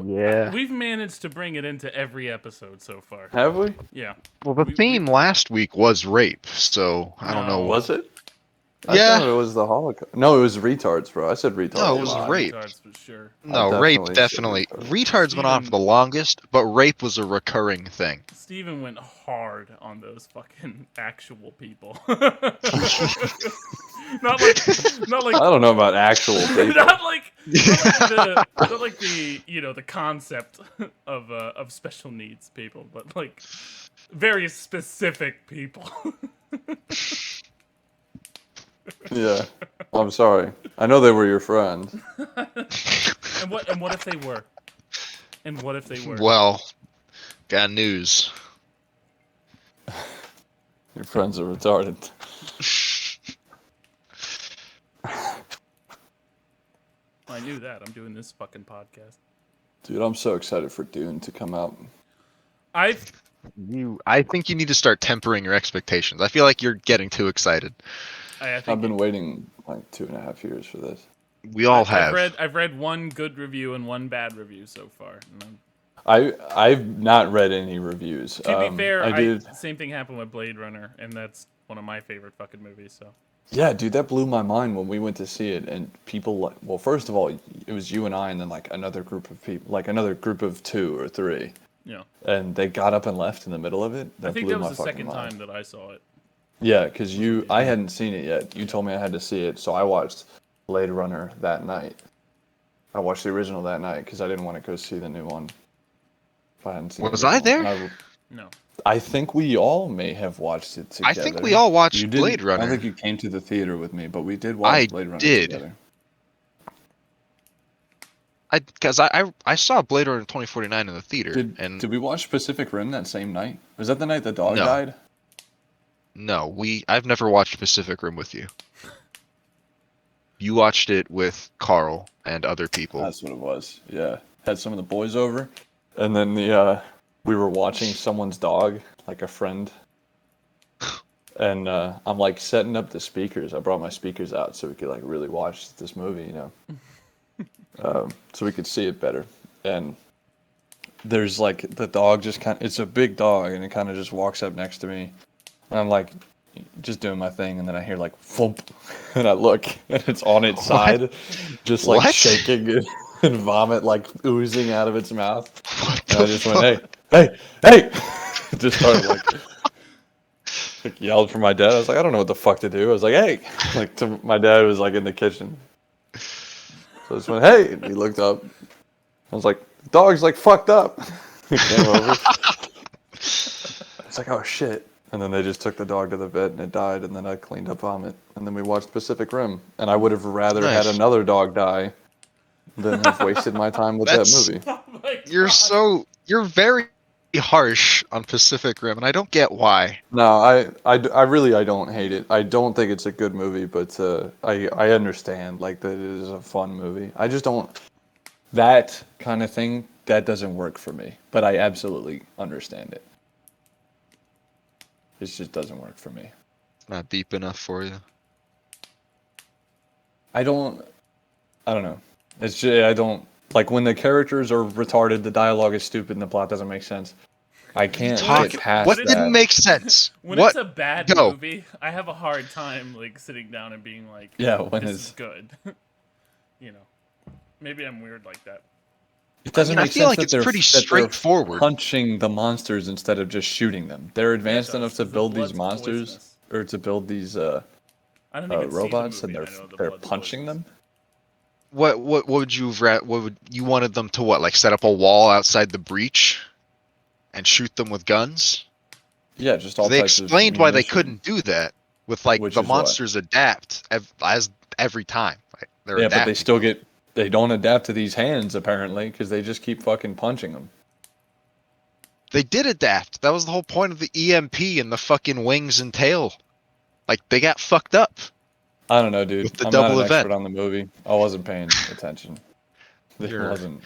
Yeah. We've managed to bring it into every episode so far. Have we? Yeah. Well, the theme last week was rape, so I don't know. No. Was it? I Yeah. thought it was the Holocaust. No, it was retards, bro. I said retards. No, it a was lot. rape. Retards for sure. No, I rape definitely definitely. said Retards went on for Steven- the longest, but rape was a recurring thing. Steven went hard on those fucking actual people. not like I don't know about actual people. not like the the concept of special needs people, but like very specific people. Yeah. Well, I'm sorry. I know they were your friends. And what if they were? And what if they were? Well, got news. Your friends are retarded. I knew that. I'm doing this fucking podcast. Dude, I'm so excited for Dune to come out. I think you need to start tempering your expectations. I feel like you're getting too excited. I think I've been waiting like 2.5 years for this. We all have. I've read one good review and one bad review so far. And I've not read any reviews. to be fair, I did. same thing happened with Blade Runner, and that's one of my favorite fucking movies. So Yeah, dude, that blew my mind when we went to see it, and people like. Well, first of all, it was you and I, and then like another group of people, like another group of 2 or 3, yeah, and they got up and left in the middle of it. I think blew that my was the fucking second mind. time that I saw it. Yeah, because I hadn't seen it yet. You told me I had to see it, so I watched Blade Runner that night. I watched the original that night because I didn't want to go see the new one. If I hadn't seen Was the I original. there? And No, I think we all may have watched it together. I think we all watched You didn't- Blade I Runner. don't think you came to the theater with me, but we did watch I Blade Runner did. together. Because I saw Blade Runner 2049 in the theater, and Did we watch Pacific Rim that same night? Was that the night the dog No. died? no, I've never watched Pacific Rim with you. You watched it with Carl and other people. That's what it was. Yeah, had some of the boys over, and then we were watching someone's dog, like a friend. And I'm like setting up the speakers. I brought my speakers out so we could like really watch this movie, you know, so we could see it better. And there's like the dog just it's a big dog, and it kind of just walks up next to me, and I'm like just doing my thing, and then I hear like thump, and I look, and it's on its side, just like What? shaking and vomit like oozing out of its mouth. What And the I just fuck? went, hey! Just started like yelled for my dad. I was like, I don't know what the fuck to do. I was like, hey! Like to my dad was like in the kitchen. So I just went, hey! And he looked up. I was like, the dog's like fucked up. He came over. It's like, oh shit. And then they just took the dog to the vet and it died, and then I cleaned up vomit. And then we watched Pacific Rim. And I would have rather had Nice. another dog die than have wasted my time with That's- that movie. oh my God. You're very harsh on Pacific Rim, and I don't get why. No, I really don't hate it. I don't think it's a good movie, but I understand like that it is a fun movie. I just don't that kind of thing that doesn't work for me. But I absolutely understand it. It just doesn't work for me. Not deep enough for you. I don't know. It's just, I don't like when the characters are retarded, the dialogue is stupid, and the plot doesn't make sense. I can't Talk. get past What that. didn't make sense? When What? it's a bad Go. movie, I have a hard time like sitting down and being like, Yeah, when this it's is good. You know, maybe I'm weird like that. It doesn't I make feel sense like that it's they're pretty that they're straightforward. punching the monsters instead of just shooting them. They're advanced does, enough to 'cause the build these blood's monsters poisonous. or to build these I don't even see the robots, movie, and I know the they're blood's punching poisonous. them. What would you what would you wanted them to what, like set up a wall outside the breach and shoot them with guns? Yeah, just all They types of explained why they ammunition. couldn't do that with like Which the is what? monsters adapt as every time. Like, they're Yeah, but they adapting. still they don't adapt to these hands apparently because they just keep fucking punching them. They did adapt. That was the whole point of the EMP and the fucking wings and tail. Like they got fucked up. I don't know, dude. With the I'm double not an event. expert on the movie. I wasn't paying attention. It You're- wasn't.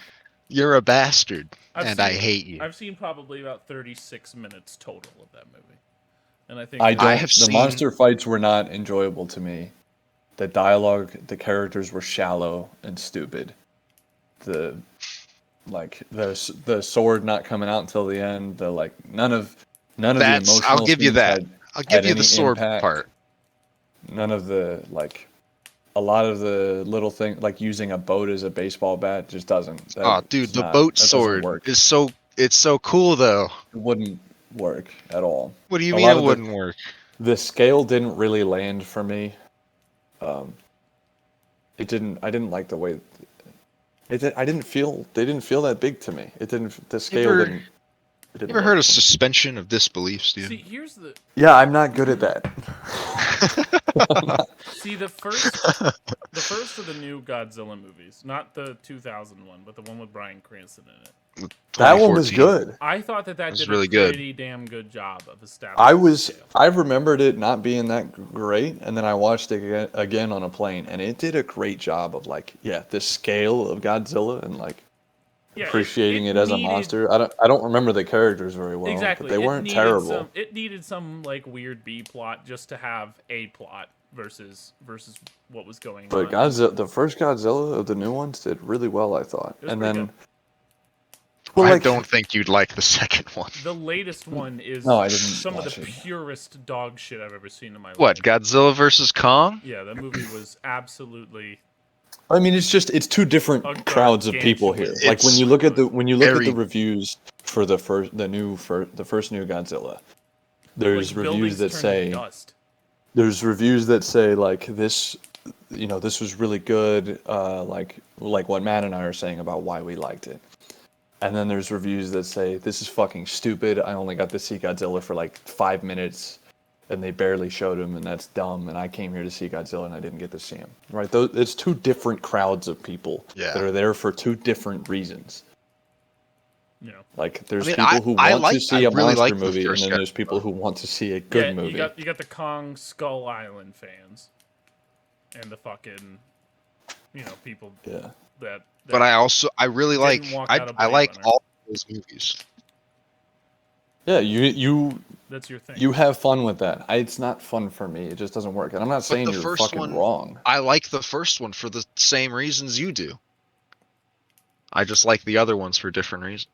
You're a bastard, I've and seen- I hate you. I've seen probably about 36 minutes total of that movie, and I think I don't. have The seen- monster fights were not enjoyable to me. The dialogue, the characters were shallow and stupid. like the sword not coming out until the end. The like none of the That's emotional I'll give you scenes that. I'll had give you the any sword impact. part. None of the like a lot of the little thing like using a boat as a baseball bat just doesn't. Oh, dude, It's the not, boat that doesn't sword work. is so cool though. It wouldn't work at all. What do you A mean lot it of wouldn't work? the scale didn't really land for me. It didn't. I didn't like the way. I didn't feel. They didn't feel that big to me. It didn't. The scale Ever- didn't. It didn't You ever heard work of for me. suspension of disbelief, Steve? See, here's the Yeah, I'm not good at that. see the first of the new Godzilla movies, not the 2001, but the one with Bryan Cranston in it. That one was 2014. good. I thought that was did really a good. pretty damn good job of establishing. I remembered it not being that great, and then I watched it again on a plane, and it did a great job of like, yeah, the scale of Godzilla and like appreciating it as a monster. I don't remember the characters very well, Exactly. but they It weren't needed terrible. It needed some like weird B plot just to have a plot versus what was going on. But Godzilla, the first Godzilla of the new ones did really well, I thought. It was And pretty then, good. well, I like, don't think you'd like the second one. The latest one is No, I didn't some of the watch it. purest dog shit I've ever seen in my What, life. Godzilla versus Kong? Yeah, that movie was absolutely. I mean, it's two different A crowds of people here. gargantuan- Like when It's you look at the very- reviews for the first new Godzilla, there's like, reviews buildings that turned say to dust. there's reviews that say like this, this was really good, like what Matt and I are saying about why we liked it. And then there's reviews that say this is fucking stupid. I only got to see Godzilla for like 5 minutes, and they barely showed him, and that's dumb. And I came here to see Godzilla, and I didn't get to see him. Right? It's two different crowds of people Yeah. that are there for two different reasons. You know. Like there's I mean, people who I want to like- see I a really monster like the movie, and first then there's Godzilla. people who want to see a good movie. You got the Kong Skull Island fans, and the fucking, people Yeah. that. But I really like Didn't walk I out of I Blade like Runner. all those movies. Yeah, you That's your thing. you have fun with that. It's not fun for me. It just doesn't work. And I'm not saying the you're first fucking one- wrong. I like the first one for the same reasons you do. I just like the other ones for different reasons.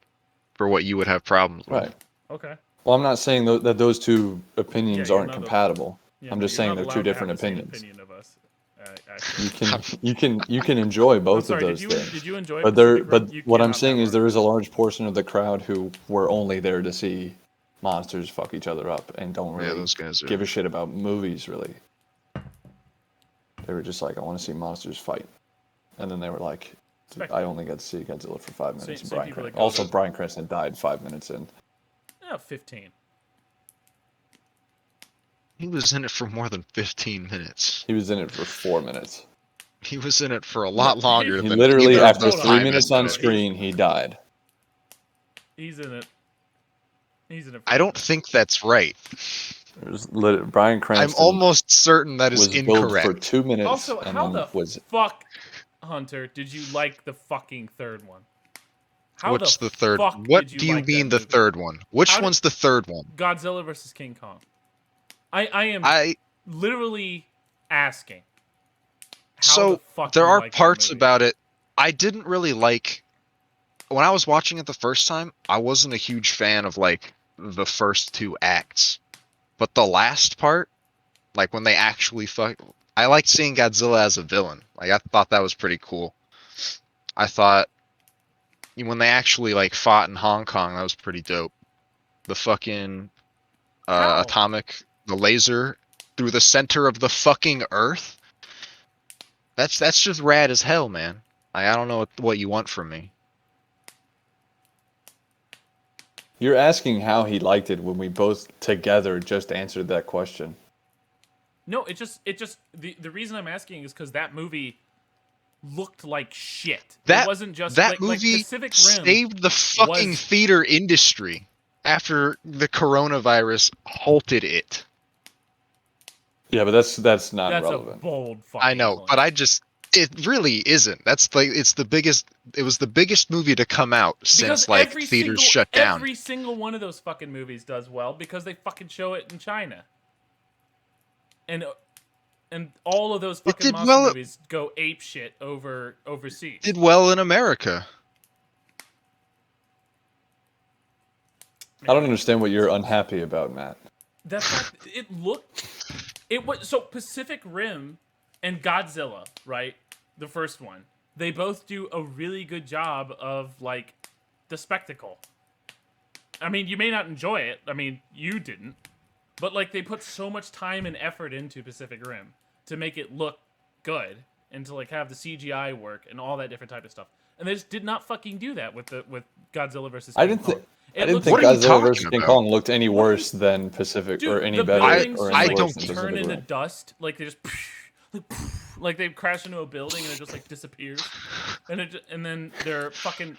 For what you would have problems with. Right. Okay. Well, I'm not saying that those two opinions you're aren't not a- compatible. Yeah, I'm no, just you're saying not they're allowed two to different have the same opinions. opinion of us. You can enjoy both sorry, of those did you things. did you enjoy? But Pacific Rim? but You what I'm cannot saying have is there our- is a large portion of the crowd who were only there to see monsters fuck each other up and don't Yeah, really those guys are. give a shit about movies really. They were just like, I want to see monsters fight, and then they were like, I only got to see Godzilla for 5 minutes. Same And Bryan people that Cranston. go Also, to- Bryan Cranston died 5 minutes in. 15. He was in it for more than 15 minutes. He was in it for 4 minutes. He was in it for a lot longer He than literally, either of after the 3 time minutes on estimates. screen, he died. He's in it. He's in it. I don't think that's right. Bryan Cranston I'm almost certain that is was billed for incorrect. 2 minutes Also, and how then the was fuck, Hunter, did you like the fucking third one? How What's the third? fuck What did do you like mean that the movie? third one? Which How did- one's the third one? Godzilla versus King Kong. I am I literally asking. How so the fuck there you are like that parts movie? about it I didn't really like. When I was watching it the first time, I wasn't a huge fan of like the first two acts, but the last part, like when they actually fuck, I liked seeing Godzilla as a villain. Like I thought that was pretty cool. I thought when they actually like fought in Hong Kong, that was pretty dope. The fucking How? the laser through the center of the fucking earth. That's just rad as hell, man. I don't know what you want from me. You're asking how he liked it when we both together just answered that question. No, it just the reason I'm asking is because that movie looked like shit. That it wasn't just that like movie Pacific Rim. saved the fucking was- theater industry after the coronavirus halted it. Yeah, but that's not That's relevant. a bold fucking I know, claim. but it really isn't. That's like it was the biggest movie to come out since Because like every theaters single, shut down. Every single one of those fucking movies does well because they fucking show it in China. And all of those fucking did monster well- movies go ape shit overseas. Did well in America. I don't understand what you're unhappy about, Matt. That fact, it was so Pacific Rim and Godzilla, right? The first one, they both do a really good job of like the spectacle. I mean, you may not enjoy it. I mean, you didn't, but like they put so much time and effort into Pacific Rim to make it look good and to like have the CGI work and all that different type of stuff. And they just did not fucking do that with Godzilla versus I King didn't Kong. think. It I didn't looks think What are you Godzilla vs talking King about? Kong looked any worse than Pacific, Dude, or any the better, buildings or just any like worse than turn Pacific into Rim. dust, like they just like they crash into a building and it just like disappears, and then they're fucking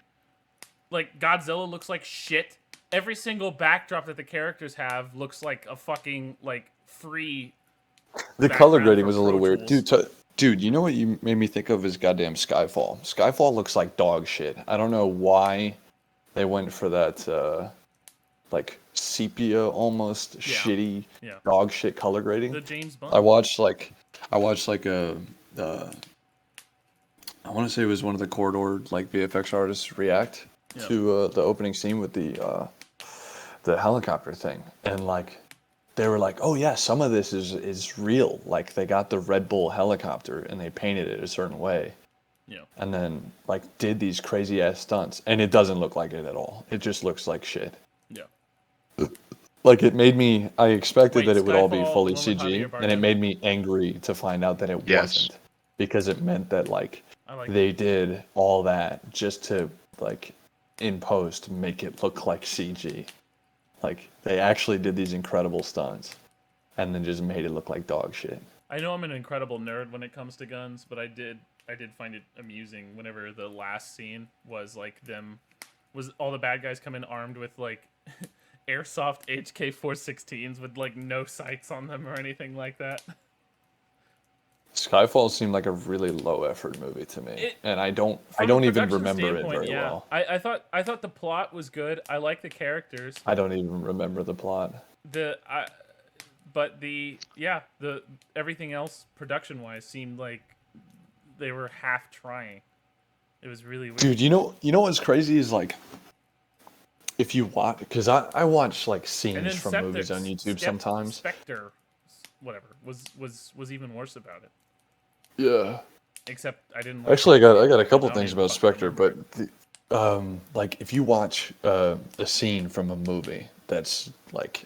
like Godzilla looks like shit. Every single backdrop that the characters have looks like a fucking like free. The color background grading for was a Pro little weird, Tools. dude. You know what you made me think of is goddamn Skyfall. Skyfall looks like dog shit. I don't know why they went for that, like sepia almost shitty Yeah. dog shit color grading. The James Bond. I watched like a I want to say it was one of the Corridor like VFX artists react Yeah. to the opening scene with the helicopter thing, and like they were like, oh yeah, some of this is real. Like they got the Red Bull helicopter and they painted it a certain way, Yeah. and then like did these crazy ass stunts, and it doesn't look like it at all. It just looks like shit. Yeah. Like it made me. I expected Wait, that it would all be Skyfall, fully the one with CG, Javier and it Bardem? made me angry to find out that it Yes. wasn't, because it meant that like I like they did all that just to like in post make it look like CG. Like they actually did these incredible stunts, and then just made it look like dog shit. I know I'm an incredible nerd when it comes to guns, but I did find it amusing whenever the last scene was like was all the bad guys come in armed with like airsoft HK-416s with like no sights on them or anything like that. Skyfall seemed like a really low effort movie to me, and I don't From a even production remember it standpoint, very yeah. well. I thought the plot was good. I like the characters. I don't even remember the plot. But the everything else production wise seemed like they were half trying. It was really weird. Dude, you know what's crazy is like, if you watch, because I watch like And scenes then from movies on YouTube sometimes. Spectre, whatever, was even worse about it. Yeah. Except I didn't. Like Actually, I got a couple don't things even about fucking Spectre, remember but like if you watch a scene from a movie that's like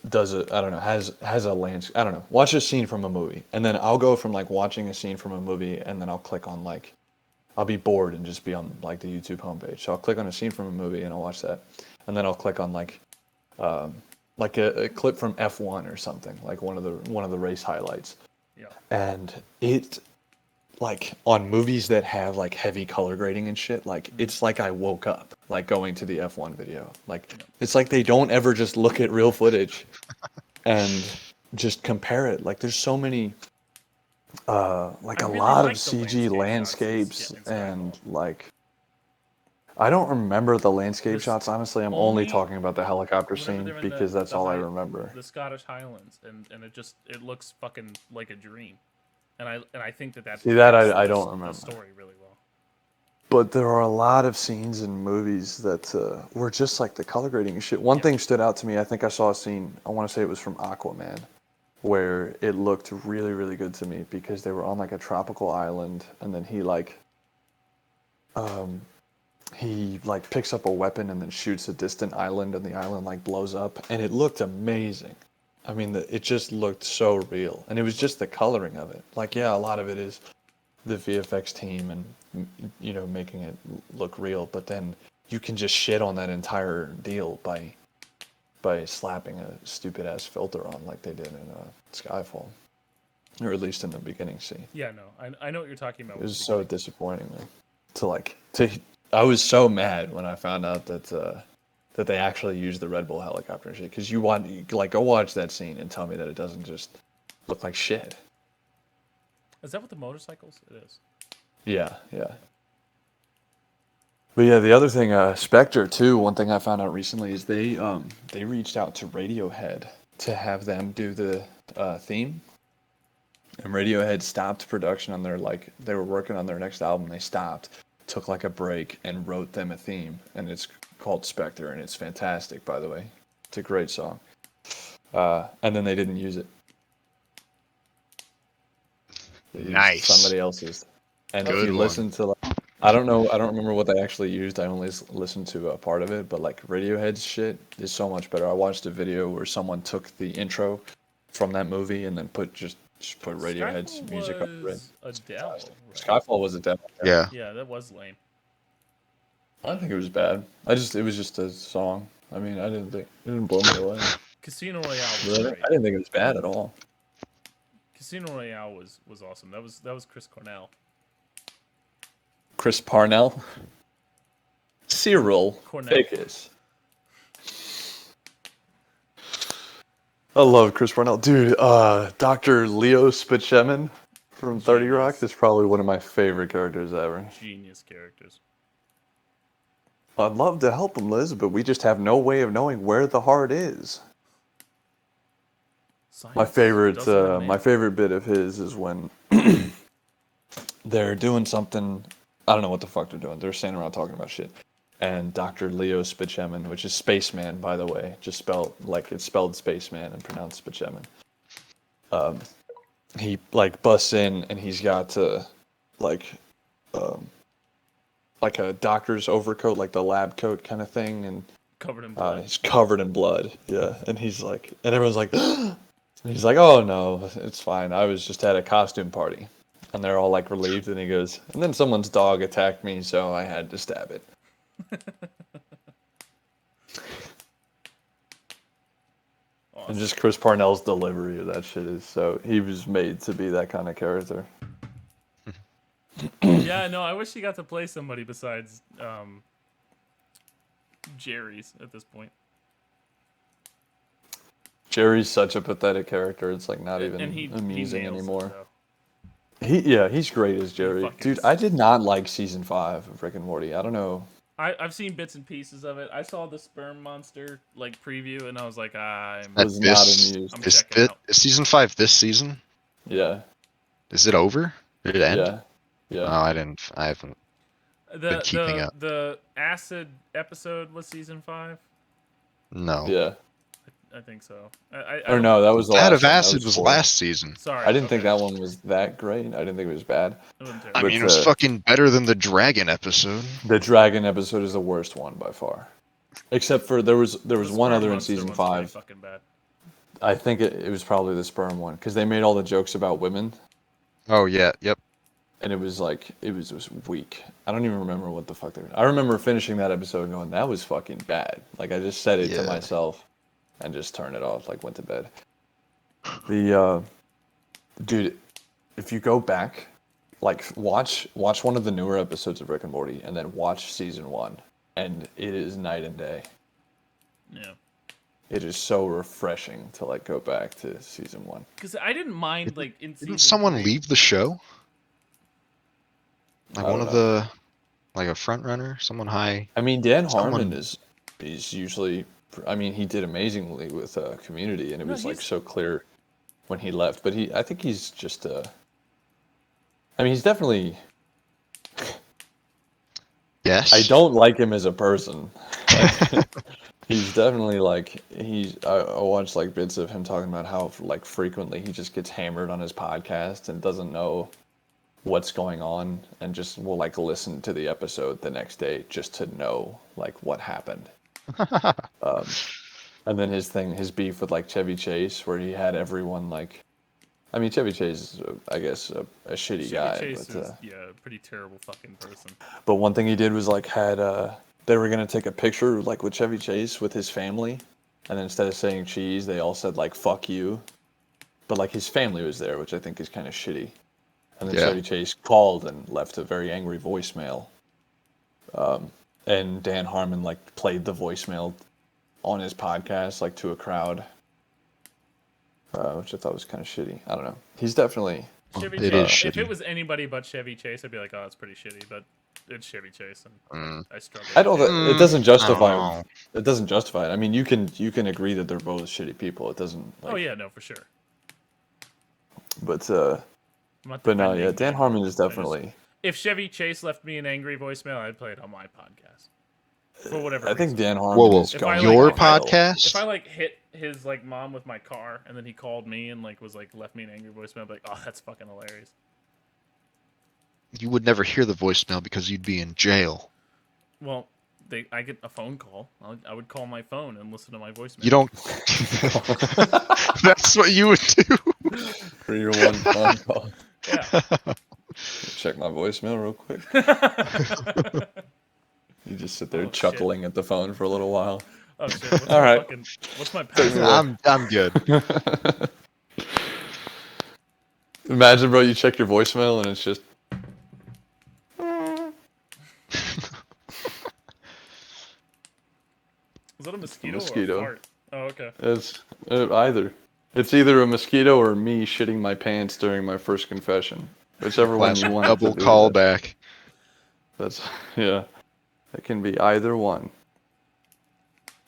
does it, I don't know, has a landscape, I don't know, watch a scene from a movie, and then I'll go from like watching a scene from a movie, and then I'll click on like, I'll be bored and just be on like the YouTube homepage, so I'll click on a scene from a movie and I'll watch that, and then I'll click on like a clip from F1 or something, like one of the race highlights. Yeah. And it, like on movies that have like heavy color grading and shit, like it's like I woke up like going to the F1 video. Like it's like they don't ever just look at real footage and just compare it. Like there's so many like I a really lot like of the CG landscape landscapes, shots in Skyfall. and like I don't remember the landscape This shots, honestly. I'm only- only talking about the helicopter Whenever scene they're in because that's the all I high- remember. The Scottish Highlands, and it looks fucking like a dream, and I think that See, that fits I the- don't the remember. story really well. But there are a lot of scenes in movies that were just like the color grading and shit. One thing stood out to me. I think I saw a scene, I want to say it was from Aquaman, where it looked really, really good to me because they were on like a tropical island, and then he like picks up a weapon and then shoots a distant island, and the island like blows up, and it looked amazing. I mean, it just looked so real, and it was just the coloring of it. Like, yeah, a lot of it is the VFX team and, you know, making it look real, but then you can just shit on that entire deal by slapping a stupid ass filter on like they did in Skyfall, or at least in the beginning scene. Yeah, no, I know what you're talking about. It was so disappointing, man. I was so mad when I found out that they actually used the Red Bull helicopter and shit. Because go watch that scene and tell me that it doesn't just look like shit. Is that what the motorcycles? It is. Yeah. But yeah, the other thing, Spectre too. One thing I found out recently is they reached out to Radiohead to have them do the theme, and Radiohead stopped production on they were working on their next album. They stopped took like a break and wrote them a theme, and it's called Spectre, and it's fantastic, by the way. It's a great song. And then they didn't use it. They used Nice. somebody else's. And if Good you one. listen to, like, I don't remember what they actually used. I only listened to a part of it, but like Radiohead's shit is so much better. I watched a video where someone took the intro from that movie and then just put Radiohead's Skyfall music over it. was Adele. Right? Skyfall was a demo. Yeah. Yeah, that was lame. I don't think it was bad. It was just a song. I mean, it didn't blow me away. Casino Royale was Really? great. I didn't think it was bad at all. Casino Royale was awesome. That was Chris Cornell. Chris Parnell, Cyril Cornell. Ficus. I love Chris Parnell, dude. Dr. Leo Spaceman from 30 Rock is probably one of my favorite characters ever. Genius characters. I'd love to help him, Liz, but we just have no way of knowing where the heart is. My Science favorite, doesn't have an my answer. favorite bit of his is when they're doing something. I don't know what the fuck they're doing. They're standing around talking about shit, and Dr. Leo Spaceman, which is Spaceman, by the way, just spelled like it's spelled Spaceman and pronounced Spaceman. He like busts in and he's got like a doctor's overcoat, like the lab coat kind of thing, and Covered in blood. he's covered in blood. Yeah, and he's like, and everyone's like, and he's like, oh no, it's fine. I was just at a costume party, and they're all like relieved. And he goes, and then someone's dog attacked me, so I had to stab it. Awesome. And just Chris Parnell's delivery of that shit is so. He was made to be that kind of character. Yeah, no, I wish he got to play somebody besides Jerry's at this point. Jerry's such a pathetic character. It's like not even And he amusing nails it, anymore. though. He's great as Jerry. fucking Dude, I did not like season 5 of Rick and Morty. I don't know. I've seen bits and pieces of it. I saw the sperm monster like preview, and I was like, I'm Was not amused. I'm Is checking out. season 5 this season? Yeah, Is it over? Did it end? yeah, yeah. Oh, I haven't. been keeping up. The acid episode was season 5. No. Yeah. I think so. Or no, that was the That last of one. That Acid was 4. last season. Sorry, I didn't think okay. that one was that great. I didn't think it was bad. It wasn't I terrible. mean, it was But, fucking better than the dragon episode. The dragon episode is the worst one by far. Except for there was The one sperm other in monster season one's pretty 5. fucking bad. I think it was probably the sperm one because they made all the jokes about women, Oh yeah, yep. and it was like it was weak. I don't even remember what the fuck they were. I remember finishing that episode and going, "That was fucking bad." Like I just said it to Yeah. myself, and just turned it off. Like went to bed. The dude, if you go back, like watch one of the newer episodes of Rick and Morty, and then watch season 1, and it is night and day. Yeah. It is so refreshing to like go back to season 1. Because I didn't mind like in season Didn't someone 3. leave the show? Like I one don't of know. like a front runner, someone high. I mean, Dan Someone- Harmon is usually. I mean, he did amazingly with Community, and it No, was like he's- so clear when he left. But I think he's just. I mean, he's definitely. Yes. I don't like him as a person. He's definitely like I watched like bits of him talking about how like frequently he just gets hammered on his podcast and doesn't know what's going on and just will like listen to the episode the next day just to know like what happened. And then his beef with like Chevy Chase, where he had everyone like, I mean Chevy Chase is I guess a shitty Chevy guy, Chase but is a pretty terrible fucking person. but one thing he did was like had they were gonna take a picture like with Chevy Chase with his family, and then instead of saying cheese, they all said like "fuck you," but like his family was there, which I think is kind of shitty. And then Yeah. Chevy Chase called and left a very angry voicemail. And Dan Harmon like played the voicemail on his podcast like to a crowd, which I thought was kind of shitty. I don't know. He's definitely. Chevy It Chase. is If shitty. it was anybody but Chevy Chase, I'd be like, oh, it's pretty shitty. But it's Chevy Chase, and I struggle. I don't. Mm, It doesn't I justify. don't know. It doesn't justify it. I mean, you can agree that they're both shitty people. It doesn't. Like, Oh yeah, no, for sure. But I'm not no, yeah, defending Dan him. Harmon is I just- definitely. if Chevy Chase left me an angry voicemail, I'd play it on my podcast. For whatever I think reason. Dan Whoa, Harmon whoa. is If going I, to like, Your if I- podcast? If I like hit his like mom with my car and then he called me and like was like left me an angry voicemail, I'd be like, oh, that's fucking hilarious. You would never hear the voicemail because you'd be in jail. Well, I get a phone call. I would call my phone and listen to my voicemail. You don't. That's what you would do. for your one phone call. Yeah. Check my voicemail real quick. You just sit there Oh, shit. chuckling at the phone for a little while. Oh shit. What's All my right. fucking, what's my Take me password? I'm good. Imagine, bro, you check your voicemail and it's just. Is that a mosquito, Mosquito. or a fart? Oh, okay. It's either. It's either a mosquito or me shitting my pants during my first confession. Whichever one you Classic want. double callback. That's yeah. It can be either one.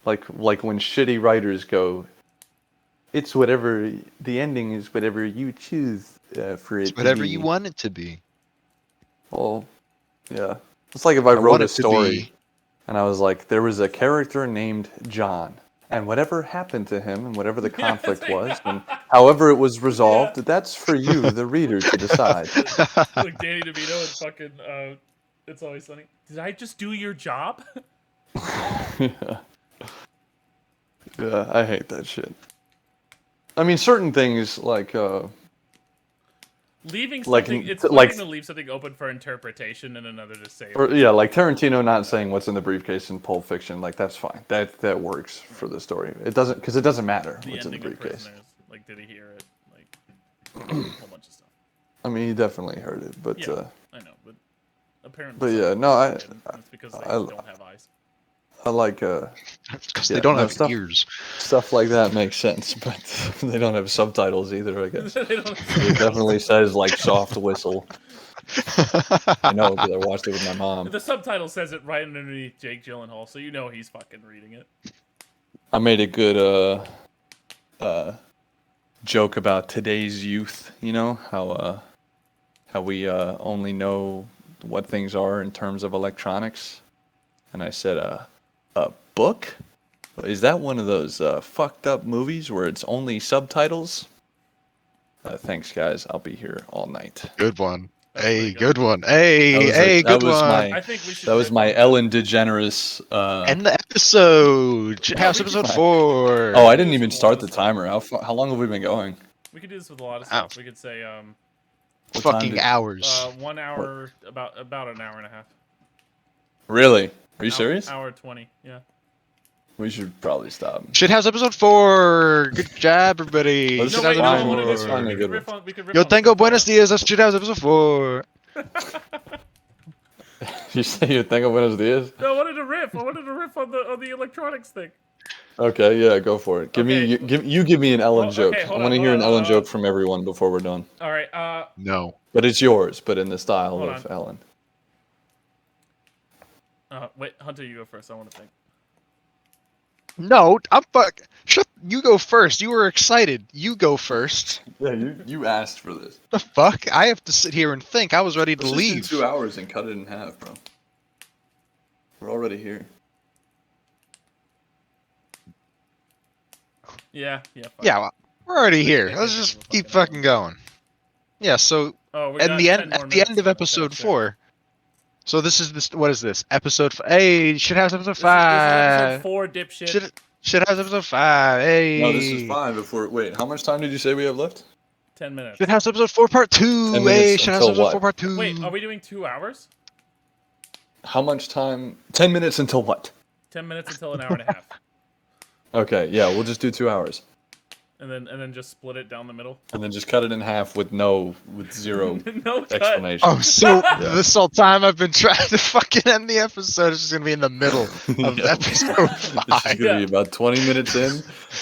Like when shitty writers go, it's whatever the ending is, whatever you choose for it. It's to whatever be. you want it to be. Well, yeah. It's like if I want wrote a it to story be- and I was like, there was a character named John, and whatever happened to him and whatever the conflict was, and however it was resolved, that's for you, the reader, to decide. Like Danny DeVito and fucking It's Always Sunny. Did I just do your job? Yeah. Yeah, I hate that shit. I mean, certain things like Leaving Like, something, it's like- fucking to leave something open for interpretation and another to say. or, yeah, like Tarantino not saying what's in the briefcase in Pulp Fiction, like that's fine. That works for the story. It doesn't because it doesn't matter The what's in the ending of briefcase. Prisoners. Like, did he hear it? Like, a whole bunch of stuff. I mean, he definitely heard it, but Yeah, I know, but apparently. But some yeah, people no, didn't, and it's because they I- don't have eyes. I like Because Yeah, they don't no, have stuff- ears. stuff like that makes sense, but they don't have subtitles either. I guess They don't it definitely says like soft whistle. I know because I watched it with my mom. The subtitle says it right underneath Jake Gyllenhaal, so you know he's fucking reading it. I made a good joke about today's youth. You know how we only know what things are in terms of electronics, and I said a book. Is that one of those fucked up movies where it's only subtitles? Thanks, guys. I'll be here all night. Good one. That's Hey, pretty good one. That Hey, was hey, that good was one. my- I think we should. That was rip my on- Ellen DeGeneres. End the episode. House we can- episode 4. Oh, I didn't even start the timer. How long have we been going? We could do this with a lot of Ow. stuff. We could say What time Fucking did- hours. 1 hour, about an hour and a half. Really? Are you serious? Hour 20. Yeah. We should probably stop. Shithouse episode 4. Good job, everybody. Let's No, Shithouse wait, no, fine, I wanna do- let's find a we good could riff on. We could riff Yo on tengo stuff buenos like dias. That's Shithouse episode 4. You say you think of Buenos Dias? that. No, I wanted to riff. I wanted to riff on the electronics thing. Okay, yeah, go for it. Give Okay. me an Ellen Well, joke. okay, I hold want to on, hear an hold on, Ellen hold on. joke from everyone before we're done. All right. No. But it's yours, but in the style Hold of on. Ellen. Wait, Hunter, you go first. I want to think. No, I'm fuck. Shut. You go first. You were excited. You go first. Yeah, you asked for this. The fuck? I have to sit here and think. I was ready to Let's just do leave. 2 hours and cut it in half, bro. We're already here. Yeah. Fuck. Yeah, well, we're already here. Yeah, Let's yeah, just we'll keep fucking fucking going. Yeah. So Oh, we at got the 10 end, more at the minutes end of then, episode okay. 4. So this is this. What is this? Episode. Hey, Shithouse episode This is 5. episode 4, dipshit. Shithouse episode 5. Hey. No, this is fine. Before wait, how much time did you say we have left? 10 minutes. Shithouse episode 4 part 2. 10 Hey, minutes Shithouse until episode what? 4 part 2. Wait, are we doing 2 hours? How much time? 10 minutes until what? 10 minutes until an hour and a half, Okay, yeah, we'll just do 2 hours. and then just split it down the middle. And then just cut it in half with zero No cut. explanation. Oh, so this whole time I've been trying to fucking end the episode. It's just gonna be in the middle of Yeah. episode This is 5. gonna be Yeah. about 20 minutes in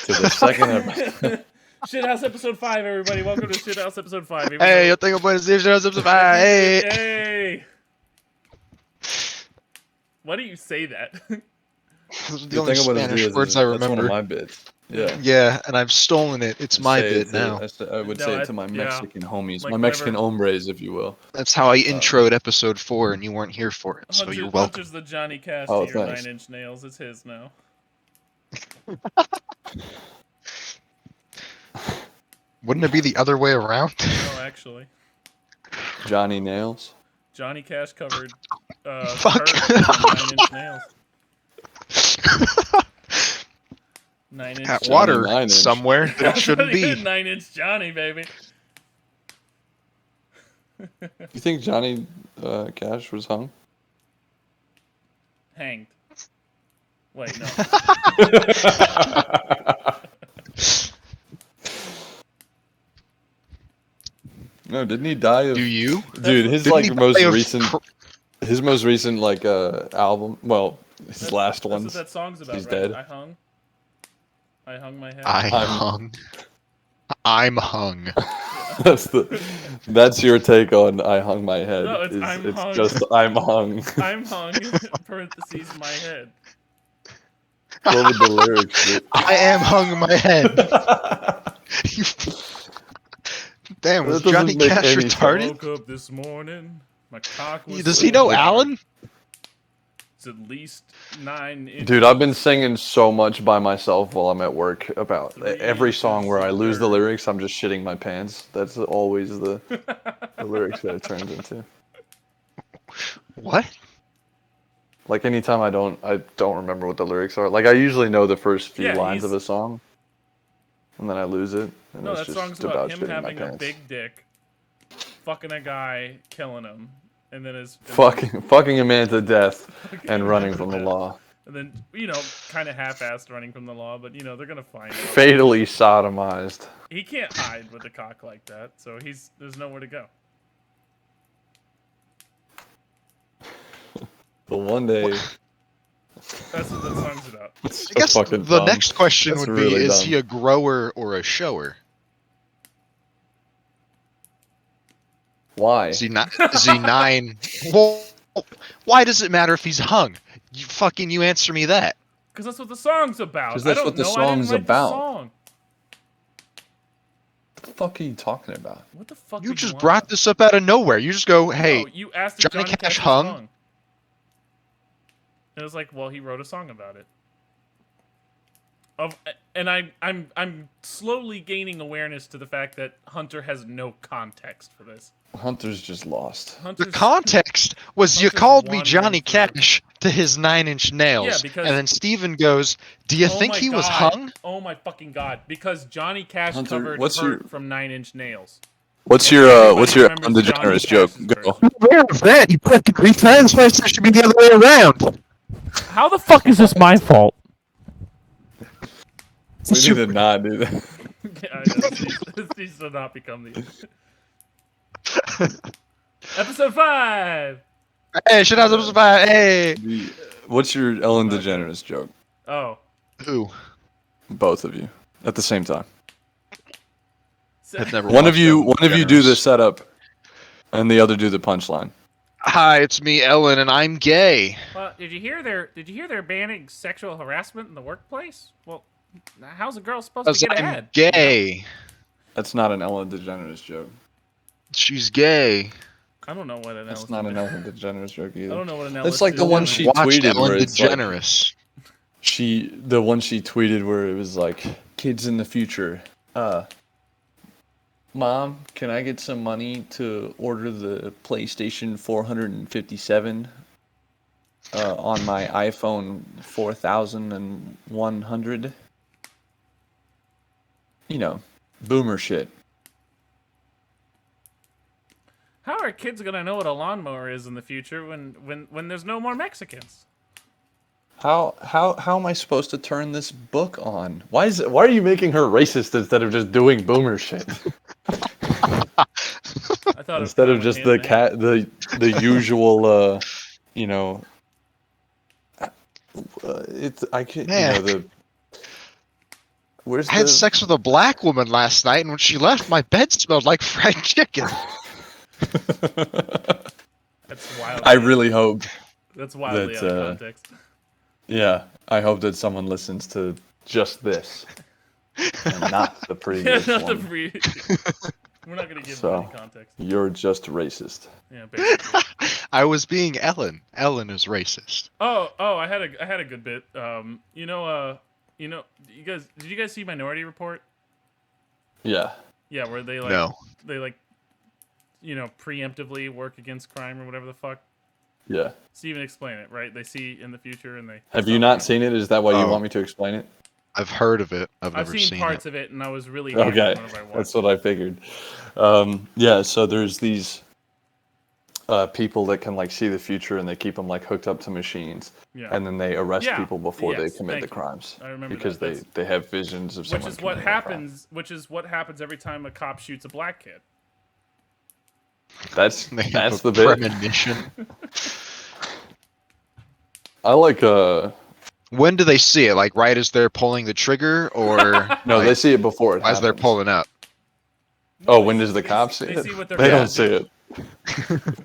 to the second episode. Shithouse episode 5, everybody. Welcome to Shithouse episode 5. Here we Hey, go. yo tengo buenos dias. Shithouse episode 5. Hey. Hey. Why do you say that? Those are the The only thing about Spanish it is, words I that's one of remember. my bits. Yeah. Yeah, and I've stolen it. It's my Say bit it to- now. I would No, say it to my yeah. Mexican homies, Like my Mexican whenever- hombres, if you will. That's how I introed episode 4, and you weren't here for it, so Hunter, you're welcome. Hunter's the Johnny Cash Oh, to your thanks. 9 Inch Nails. It's his now. Wouldn't it be the other way around? No, actually. Johnny Nails. Johnny Cash covered Fuck. Kurt from 9 Inch Nails. 9 Inch Got Johnny. water 9-inch. somewhere that it shouldn't be. 9 Inch Johnny, baby. You think Johnny Cash was hung? Hanged. Wait, no. No, didn't he die of? Do you? Dude, his Didn't like he most die of recent, his most recent like album. Well, his last That's ones. what that song's about, He's right? dead. I hung my head. I'm hung. That's your take on "I hung my head." No, it's I'm hung. just "I'm hung." I'm hung, parentheses, my head. What would the lyrics be? I am hung my head. Damn, was That doesn't Johnny make Cash any sense. retarded? Woke up this morning, my cock was... Does he know so Alan? It's at least 9 inches. Dude, I've been singing so much by myself while I'm at work about 3 every song where I lose the inches. lyrics. I'm just shitting my pants. That's always the lyrics that it turns into. What? Like anytime I don't remember what the lyrics are. Like I usually know the first few Yeah, lines of he's- a song, and then I lose it. And No, it's that just song's about him shitting my having a pants. big dick, fucking a guy, killing him, and then fucking a man to death fucking and him running to from the death. law. And then, kind of half-assed running from the law, but, they're gonna find him. Fatally sodomized. He can't hide with a cock like that, so there's nowhere to go. But one day, That's what that song's about. it's I guess so fucking the dumb. next question That's would be, really is dumb. he a grower or a shower? Why? Is he not? Is he 9? Well, why does it matter if he's hung? You answer me that. Because that's what the song's about. 'Cause I that's don't what the know. I didn't song's write about. The song. What the fuck are you talking about? What the fuck? You would just want? brought this up out of nowhere. You just go, hey, No, you asked if Johnny Johnny Cash Cash hung? was hung. And it was like, well, he wrote a song about it. And I'm slowly gaining awareness to the fact that Hunter has no context for this. Hunter's just lost. the Hunter's context was you Hunter's called me wandering Johnny through. Cash to his 9-inch nails. Yeah, because- and then Steven goes, do you Oh think my he was God. hung? Oh my fucking god! Because Johnny Cash Hunter, covered what's Hurt your- from 9 Inch Nails. What's Everybody your remembers Ellen Johnny DeGeneres joke? Cash's Go. version. Where of that? You put 3 times fast. It should be the other way around. How the fuck is this my fault? We need to not do that. Yeah, I know. This needs to not become the episode 5. Hey, shit out of Hey. What's your Ellen DeGeneres joke? Oh, Who? Both of you at the same time. I've never One of watched you Ellen do the DeGeneres. setup, and the other do the punchline. Hi, it's me, Ellen, and I'm gay. well, did you hear they're banning sexual harassment in the workplace? Well, how's a girl supposed Because to get I'm ahead? gay. That's not an Ellen DeGeneres joke. She's gay. I don't know what an That's Ellis not an did. Ellen DeGeneres joke I either. don't know what an That's Ellis like the did. one she Watch tweeted Ellen where it's like, DeGeneres. the one she tweeted where it was like, kids in the future, Mom, can I get some money to order the PlayStation 457 on my iPhone 4100? You know, boomer shit. How are kids gonna know what a lawnmower is in the future when there's no more Mexicans? How am I supposed to turn this book on? Why are you making her racist instead of just doing boomer shit? I thought Instead it of just went the hand in hand. the usual you know it's I can't Man. you know the where's I had the sex with a black woman last night, and when she left, my bed smelled like fried chicken. That's wild. I really hope That's wildly that, out of context. yeah I hope that someone listens to just this and not the Yeah, previous not the one. We're not gonna give So- any context. You're just racist. Yeah, basically. I was being Ellen. Ellen is racist. Oh, I had a good bit. You know, did you guys see Minority Report? Yeah. Yeah, where they No. preemptively work against crime or whatever the fuck. Yeah. Steven, explain it, right? They see in the future and they Have you not seen it? Is that why you Oh. want me to explain it? I've heard of it. I've I've never seen parts it. of it and I was really Okay, happy whenever I watched that's it. what I figured. Yeah, so there's these people that can like see the future, and they keep them like hooked up to machines, Yeah. and then they arrest Yeah, people before they yes, commit thank the you. crimes I remember because that. they have visions of Which someone. is what committing a crime. happens. Which is what happens every time a cop shoots a black kid. That's They have that's a the bit. premonition. I like When do they see it? Like right as they're pulling the trigger, or no, like, they see it before it as they're happens. pulling up? Oh, when does the cops see They it? see what they're They gonna don't see do. it.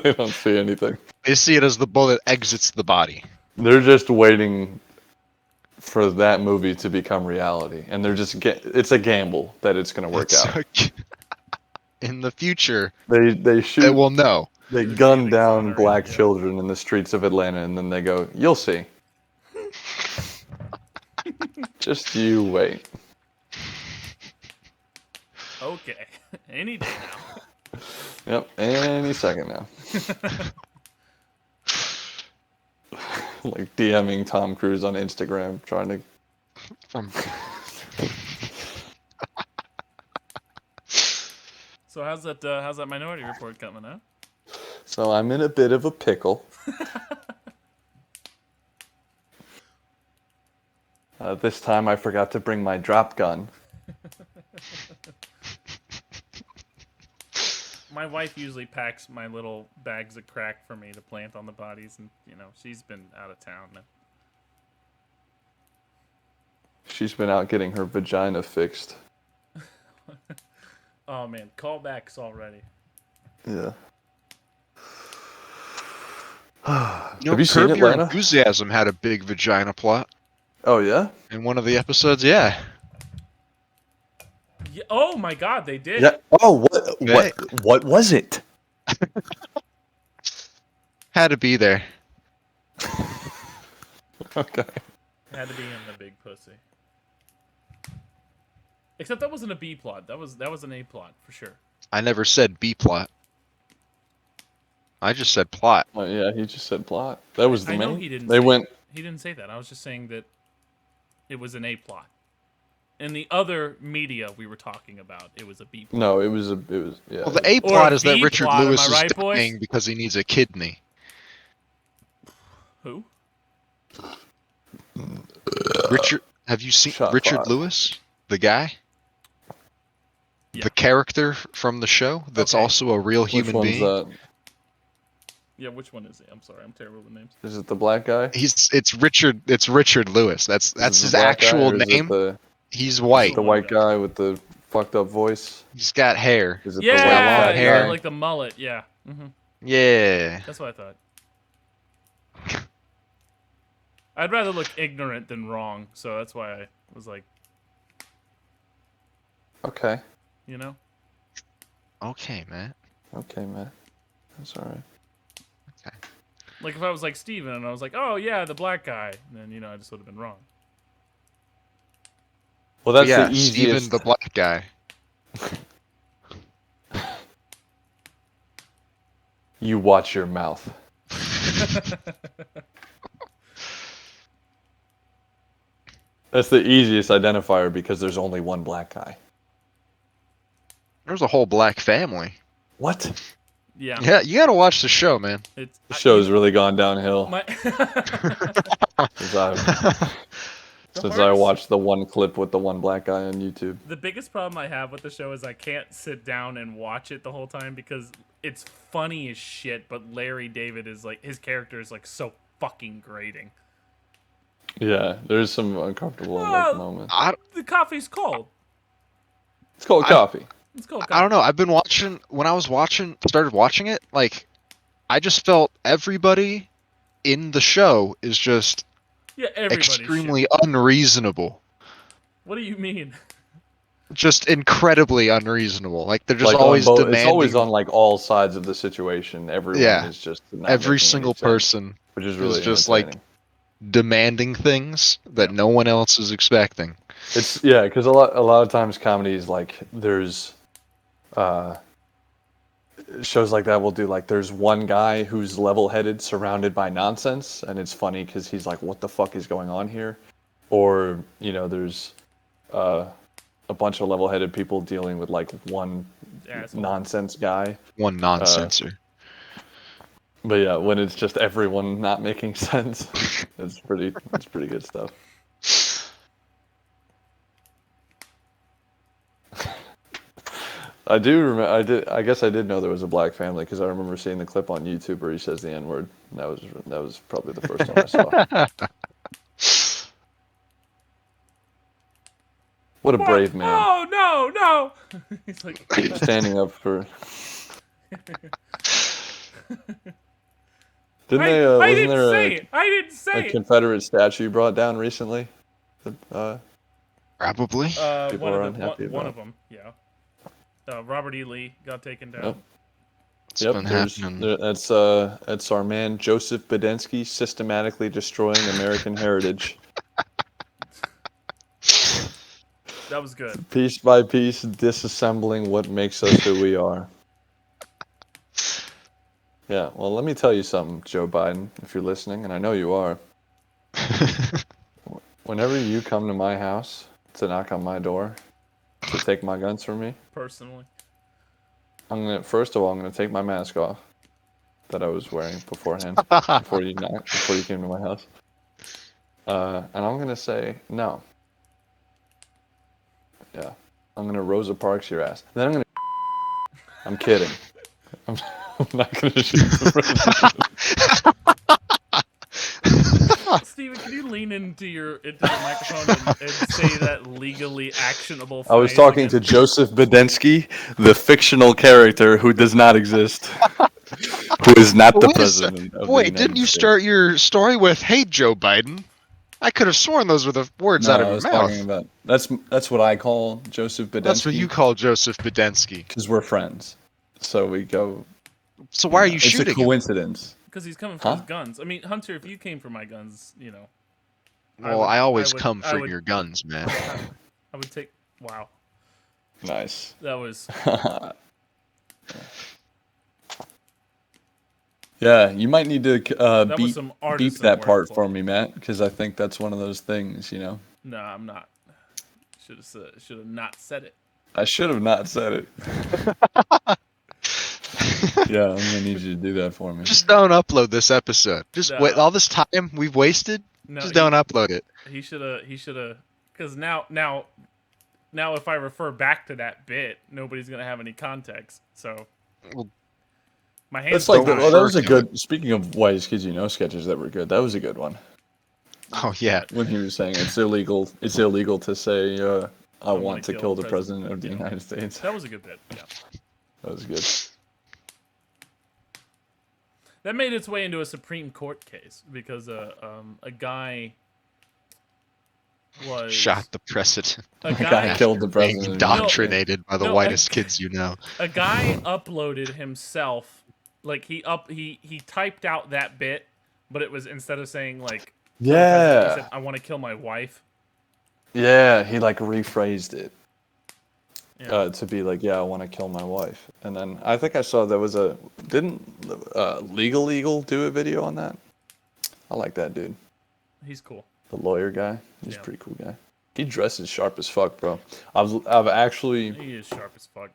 They don't see anything. They see it as the bullet exits the body. They're just waiting for that movie to become reality, and they're just it's a gamble that it's going to work It's out. like- in the future, They they shoot, will know. they They're gun being down exonerated, black yeah. children in the streets of Atlanta, and then they go, "You'll see." Just you wait. Okay. Any day now. Yep, any second now. Like DMing Tom Cruise on Instagram, trying to. From So how's that Minority Report coming out? So I'm in a bit of a pickle. This time I forgot to bring my drop gun. My wife usually packs my little bags of crack for me to plant on the bodies, and she's been out of town now. She's been out getting her vagina fixed. Oh man, callbacks already. Yeah. Have you seen Curb Your Atlanta? Enthusiasm had a big vagina plot Oh yeah? in one of the episodes. Yeah. Yeah, oh my God, they did. Yeah. Oh, what was it? Had to be there. Okay. Had to be in the big pussy. Except that wasn't a B plot. That was an A plot for sure. I never said B plot. I just said plot. Oh yeah, he just said plot. That was the I main. know he didn't. They say went. He didn't say that. I was just saying that it was an A plot. In the other media we were talking about, it was a B plot. No, it was yeah. Well, the A Or plot a is that B Richard plot, am Lewis I is right, boys? dying because he needs a kidney. Who? Richard, have you seen Shot Richard fired. Lewis, the guy, Yeah. the character from the show that's Okay. also a real Which human one's being? that? Yeah, which one is it? I'm sorry, I'm terrible with names. Is it the black guy? It's Richard Lewis. That's Is it his the black guy, actual or is it name. The, He's is white. it the white guy with the fucked up voice? He's got hair. Is it the Yeah, white long fat he's hair. got guy? like the mullet. Yeah, Yeah. that's what I thought. I'd rather look ignorant than wrong, so that's why I was like, Okay. you know. Okay, man. Okay, man. That's all right. Like if I was like Steven and I was like, oh yeah, the black guy, then I just would have been wrong. Well, that's yeah, the easiest. Steven the black guy. You watch your mouth. That's the easiest identifier because there's only one black guy. There's a whole black family. What? Yeah, Yeah, you gotta watch the show, man. it's The show's really gone downhill my. since I watched the one clip with the one black guy on YouTube. The biggest problem I have with the show is I can't sit down and watch it the whole time because it's funny as shit, but Larry David is like, his character is like so fucking grating. Yeah, there's some uncomfortable Well, moments. The coffee's cold. It's called coffee. It's cold. I don't know. I've been watching. When I was started watching it, like, I just felt everybody in the show is just Yeah, everybody's extremely unreasonable. What do you mean? Just incredibly unreasonable. Like they're just Like on always both, demanding. it's always on like all sides of the situation. Everyone Yeah. is just not Every making any single sense, person which is is really just like entertaining. demanding things that Yep. no one else is expecting. It's because a lot of times comedies like there's uh shows like that will do like there's one guy who's level-headed surrounded by nonsense and it's funny because he's like what the fuck is going on here, or there's uh a bunch of level-headed people dealing with like one Asshole. nonsense guy. One nonsenser. But yeah, when it's just everyone not making sense, it's pretty good stuff. I do remember. I guess I did know there was a black family because I remember seeing the clip on YouTube where he says the N word. That was probably the first one I saw. What a brave man, Oh no! He's like standing up for. Didn't they? I Wasn't didn't there say it. I didn't a say it. Confederate statue brought down recently? Probably. People One are of them. unhappy One about. of them. Yeah. Robert E. Lee got taken down. Yep. It's Yep, been happening. that's our man Joseph Badensky systematically destroying American heritage, That was good. piece by piece, disassembling what makes us who we are. Yeah, well, let me tell you something, Joe Biden, if you're listening, and I know you are. Whenever you come to my house to knock on my door to take my guns from me, Personally. first of all, I'm gonna take my mask off that I was wearing beforehand, before you came to my house. And I'm gonna say no. Yeah, I'm gonna Rosa Parks your ass. Then I'm gonna. I'm kidding. I'm not gonna shoot the president. Steven, can you lean into the microphone and say that legally actionable phrase I was talking to again? Joseph Badensky, the fictional character who does not exist, who is not the Wait a president sec- of the Wait, United didn't you States. start your story with "Hey, Joe Biden"? I could have sworn those were the words out of I your was mouth. talking about that's what I call Joseph Badensky. That's what you call Joseph Badensky. because we're friends, so we go. So why are you It's a shooting him? coincidence. Because he's coming for his Huh? guns. I mean, Hunter, if you came for my guns, Well, I always would- come I for would- your guns, man. I would take. Wow, Nice. that was. Yeah, you might need to That was beep, some beep artisan that work part for for me. me, Matt, because I think that's one of those things, No, I'm not. Should have not said it. I should have not said it. Yeah, I'm gonna need you to do that for me. Just don't upload this episode. Just No. wait. All this time we've wasted. No, Just don't upload it. He should have. Because now, if I refer back to that bit, nobody's gonna have any context. So. Well, My hands. That's like, don't well, that was a refer to good. Speaking of Whitest Kids You Know sketches that were good, that was a good one. Oh yeah. When he was saying it's illegal to say I wanna want to kill the president of the Yeah. United States. That was a good bit. Yeah. That was good. That made its way into a Supreme Court case because a guy was Shot the president. a The guy guy killed the Being president. indoctrinated by the No, whitest kids you know. a guy uploaded himself, like he typed out that bit, but it was instead of saying like he Yeah, said I want to kill my wife. yeah. He like rephrased it Yeah. to be like, yeah, I want to kill my wife. And then I think I saw there was didn't Legal Eagle do a video on that? I like that dude, He's cool. the lawyer guy. He's Yeah. a pretty cool guy. He dresses sharp as fuck, bro. I've actually He is sharp as fuck.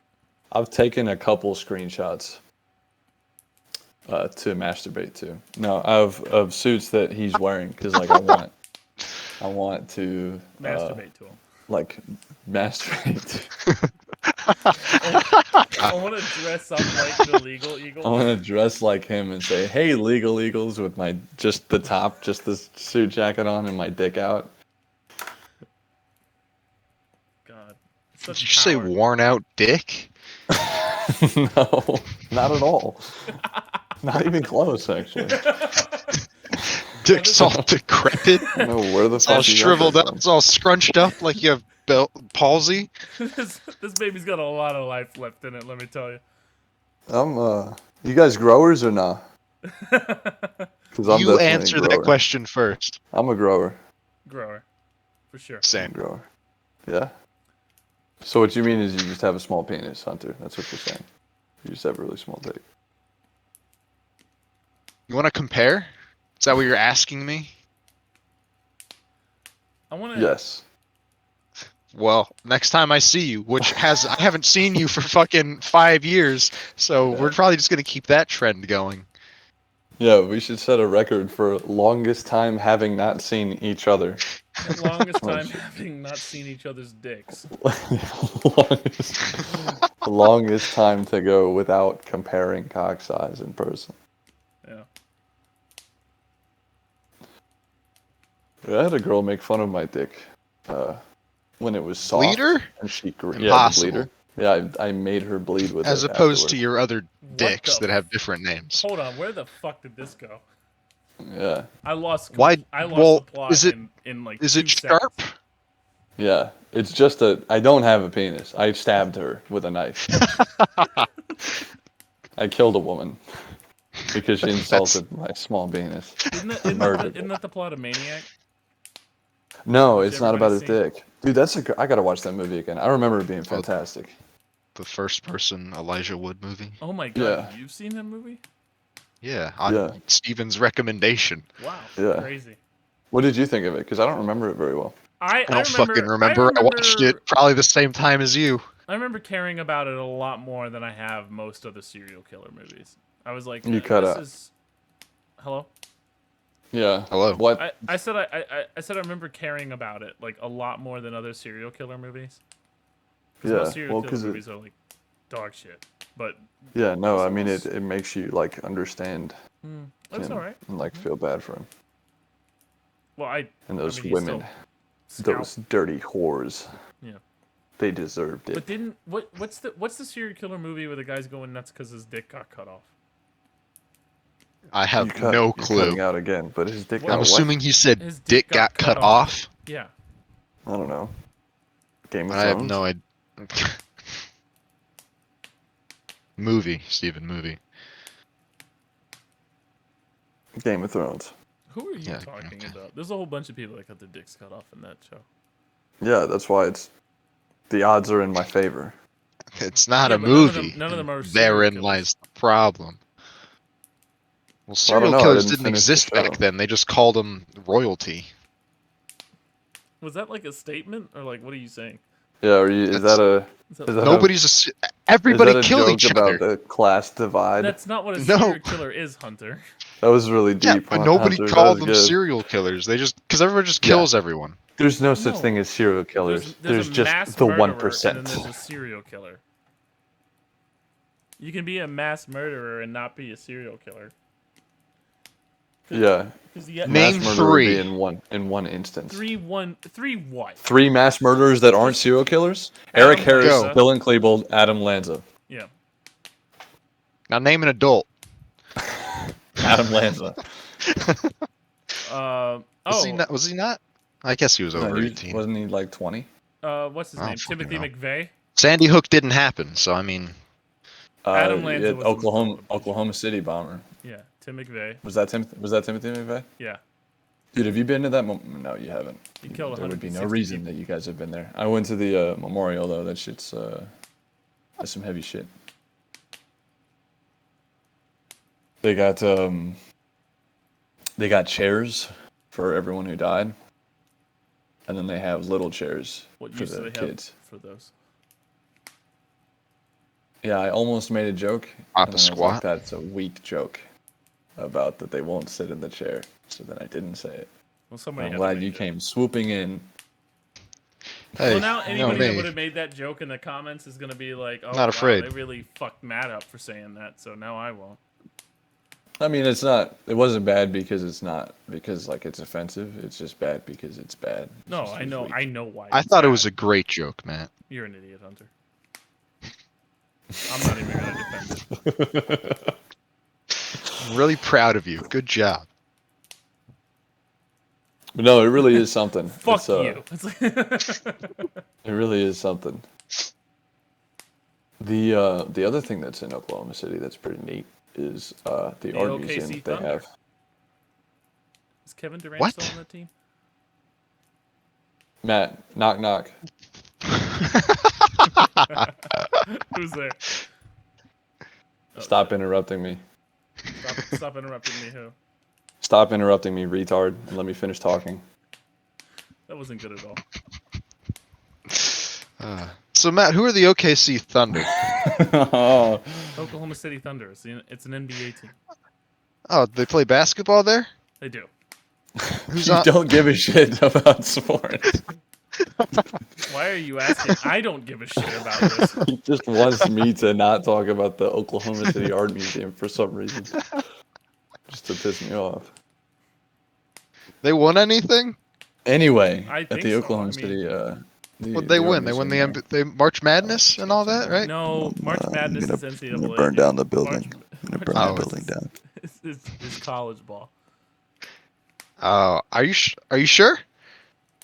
I've taken a couple screenshots to masturbate to. No, of suits that he's wearing because like I want to Masturbate to him. like masturbate. I want to dress up like the Legal I Eagle. want to dress like him and say, "Hey, Legal Eagles," with my just the top, just the suit jacket on and my dick out. God. Did Such you say power. worn out dick? No, not at all. Not even close, actually. Dick's all decrepit. I don't know where the It's all fuck you got shriveled that up. from. It's all scrunched up like you have palsy. This baby's got a lot of life left in it. Let me tell you. You guys growers or not? Because I'm You definitely a answer that grower. question first. I'm a grower. Grower, for sure. I'm a Same. grower. Yeah. So what you mean is you just have a small penis, Hunter. That's what you're saying. You just have a really small dick. You want to compare? Is that what you're asking me? I want to. Yes. Well, next time I see you, I haven't seen you for fucking 5 years, so Yeah. we're probably just gonna keep that trend going. Yeah, we should set a record for longest time having not seen each other. The longest Oh, time shit. having not seen each other's dicks. longest time to go without comparing cock size in person. Yeah. I had a girl make fun of my dick when it was soft. Bleeder? And she yeah, the Impossible. bleeder. Yeah, I made her bleed with As it opposed to afterward. your other dicks the that have different names. Hold on, where the fuck did this go? Yeah, I lost. Why- I lost well, the plot is it- in like Is 2 it seconds. sharp? yeah. It's just I don't have a penis. I stabbed her with a knife. I killed a woman because she insulted my small penis. Murdered. Isn't that the plot of Maniac? No, Has it's not about his everybody dick. Dude, I gotta watch that movie again. I remember it being fantastic. The first person Elijah Wood movie? Oh my god, Yeah. you've seen that movie? Yeah, Yeah. Steven's recommendation. Wow, Yeah. crazy. What did you think of it? Because I don't remember it very well. I I don't fucking remember. I watched it probably the same time as you. I remember caring about it a lot more than I have most of the serial killer movies. I was like, You cut this out. is. Hello. Yeah. Hello. What? I said I remember caring about it like a lot more than other serial killer movies. 'Cause most Yeah. serial Well, killer because movies are like dog shit. But yeah, no, I also mean was- it makes you like understand that's him all right. and like feel bad for him Well, and those I mean, he's women, still those dirty whores. Yeah. They deserved it. But didn't what's the serial killer movie where the guy's going nuts because his dick got cut off? I have no You're clue. cutting out again, but his dick. Well, got I'm what? assuming he said His dick got cut off. Yeah. I don't know. Game of I have Thrones. no idea. Movie, Steven, movie. Game of Thrones. Who are you Yeah, talking okay. about? There's a whole bunch of people that got their dicks cut off in that show. Yeah, that's why the odds are in my favor. It's not Yeah, a but none of them- movie. none of them are and serial Therein killers. lies the problem. Well, I serial don't know, I killers didn't didn't finish the exist back show. then. They just called them royalty. Was that like a statement or like what are you saying? Yeah, is that a Is that- is that Nobody's everybody is that a killed joke each about other. the class divide? That's not what a No. serial killer is, Hunter. That was really deep. Yeah, but nobody Hunter. That called was them good. serial killers. They just because everyone just Yeah. kills everyone. There's no such No. thing as serial killers. There's a mass just the murderer, 1%. And then there's a serial killer. You can be a mass murderer and not be a serial killer. Yeah. 'Cause you got Name Mass murder would be three. in one instance. three what? 3 mass murderers that aren't serial killers? Eric Adam Harris, Lanza. Dylan Klebold, Adam Lanza. Yeah. Now name an adult. Adam Lanza. Was he not? I guess he was No, over he- 18. wasn't he like 20? What's his I don't name? fucking Timothy know. McVeigh. Sandy Hook didn't happen, so I mean, Adam Lanza was the Oklahoma City bomber. Yeah, Tim McVeigh. Was that Timothy McVeigh? Yeah. Dude, have you been to that? No, you haven't. He killed There would be no 160 reason people. that you guys have been there. I went to the memorial though. That shit's that's some heavy shit. They got chairs for everyone who died, and then they have little chairs What for use do the they have kids. for those? Yeah, I almost made a joke. Pop and a then I was like, squat. that's a weak joke about that they won't sit in the chair. So then I didn't say it. Well, somebody. I'm had to glad make you it. came swooping in. hey, Well, now you know anybody that me. would have made that joke in the comments is gonna be like, "Oh, Not wow, afraid. they really fucked Matt up for saying that." So now I won't. I mean, it wasn't bad because it's offensive. It's just bad because it's bad. It's No, just I know. weak. I know why. I it's thought it bad. was a great joke, Matt. You're an idiot, Hunter. I'm not even gonna defend it. I'm really proud of you. Good job. No, it really is something. Fuck It's, you. It's like It really is something. The other thing that's in Oklahoma City that's pretty neat is the art OKC museum that they Thunder. have. Is Kevin Durant What? still on that team? Matt, knock knock. Who's there? Oh, Stop interrupting me. Stop interrupting me. Who? Stop interrupting me, retard, and let me finish talking. That wasn't good at all. So Matt, who are the OKC Thunder? Oh, Oklahoma City Thunder. It's an NBA team. Oh, they play basketball there? They do. Who's you on? don't give a shit about sports. Why are you asking? I don't give a shit about this. He just wants me to not talk about the Oklahoma City Art Museum for some reason. Just to piss me off. They won anything? Anyway, I at think the so, Oklahoma I mean- City, What'd they art win? They won the museum there. they March Madness and all that, right? No, March Madness is NCAA. I'm gonna burn down the building. March I'm gonna burn the Madness building down. Is college ball. Oh, are you sure?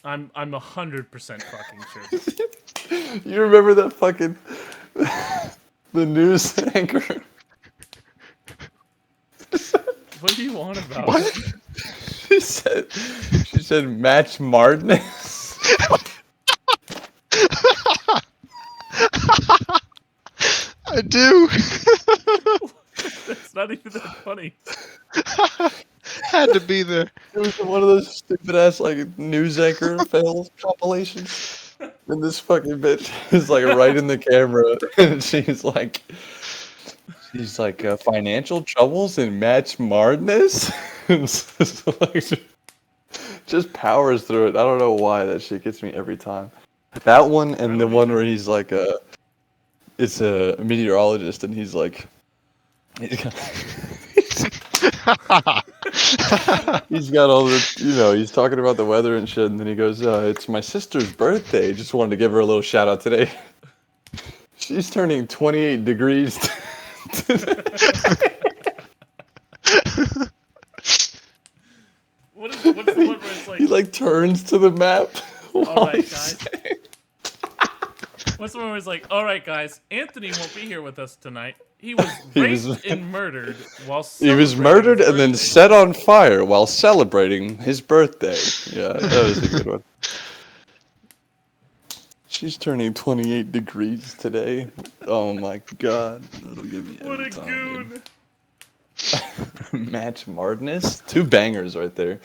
I'm 100% fucking sure. You remember that fucking the news anchor? What do you want about? What? She said match Martinez. I do. It's not even that funny. Had to be there. It was one of those stupid ass like news anchor fails compilations. And this fucking bitch is like right in the camera, and she's like, financial troubles and match Martinez. Just powers through it. I don't know why that shit gets me every time. That one and the one where he's like it's a meteorologist and he's like, he's got all the, he's talking about the weather and shit, and then he goes, it's my sister's birthday. Just wanted to give her a little shout out today. She's turning 28 degrees. What's the one where it's like, He like turns to the map. all right, guys. What's the one where it's like, all right, guys, Anthony won't be here with us tonight. He was He raped was- and murdered while He was celebrating murdered his and then birthday. set on fire while celebrating his birthday. Yeah, that was a good one. She's turning 28 degrees today. Oh my god. That'll give me What every a time, goon! dude. Match Martinez? 2 bangers right there.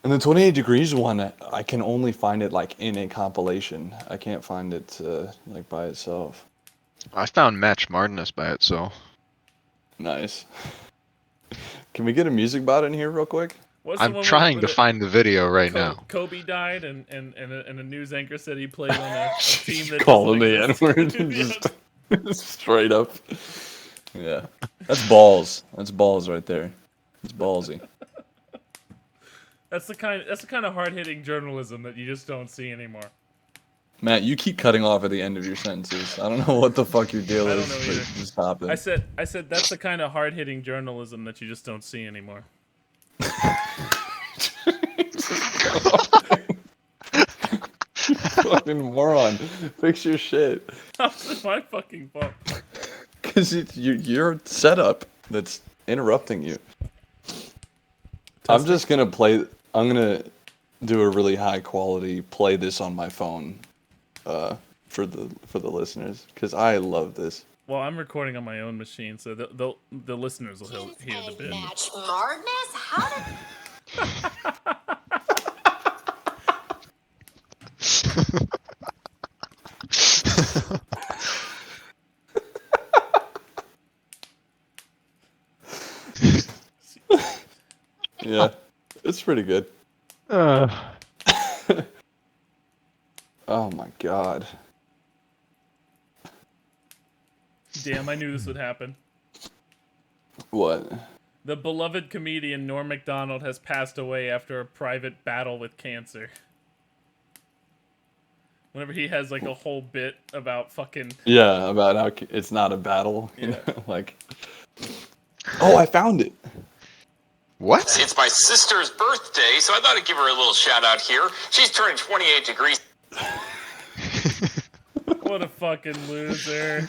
And the 28 degrees one, I can only find it like in a compilation. I can't find it like by itself. I found Match Madness by itself. Nice. Can we get a music bot in here real quick? What's the I'm one trying where to find the video right Co- now. Kobe died, and a news anchor said he played on a team that Calling the doesn't N-word. exist. Just straight up. Yeah. That's balls. That's balls right there. It's ballsy. That's the kind of hard-hitting journalism that you just don't see anymore. Matt, you keep cutting off at the end of your sentences. I don't know what the fuck your deal I don't is. know but either. just stop it. I said that's the kind of hard-hitting journalism that you just don't see anymore. Fucking moron. Fix your shit. How's it my fucking fault? Because your setup that's interrupting you. I'm just gonna play. I'm gonna do a really high quality play this on my phone, for the listeners because I love this. Well, I'm recording on my own machine, so the listeners will hear the bit. Match Madness? How did Yeah, it's pretty good. Uh, Oh my god. Damn, I knew this would happen. What? The beloved comedian Norm Macdonald has passed away after a private battle with cancer. Whenever he has like a whole bit about fucking Yeah, about how it's not a battle. You Yeah. know, like. Oh, I found it. What? It's my sister's birthday, so I thought I'd give her a little shout out here. She's turning 28 degrees. What a fucking loser.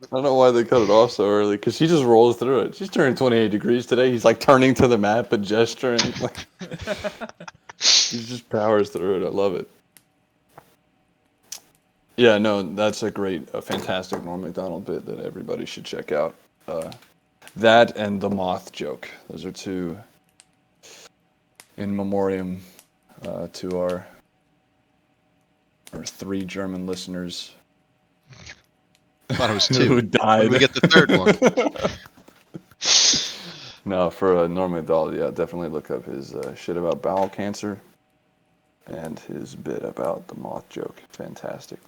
I don't know why they cut it off so early, because he just rolls through it. She's turning 28 degrees today. He's like turning to the map and gesturing. Like, he just powers through it. I love it. Yeah, no, that's a fantastic Norm Macdonald bit that everybody should check out. That and the moth joke. Those are two in memoriam to our 3 German listeners. I thought it was Who 2. died. When we get the 3rd one. No, for Norm Macdonald, yeah, definitely look up his shit about bowel cancer and his bit about the moth joke. Fantastic.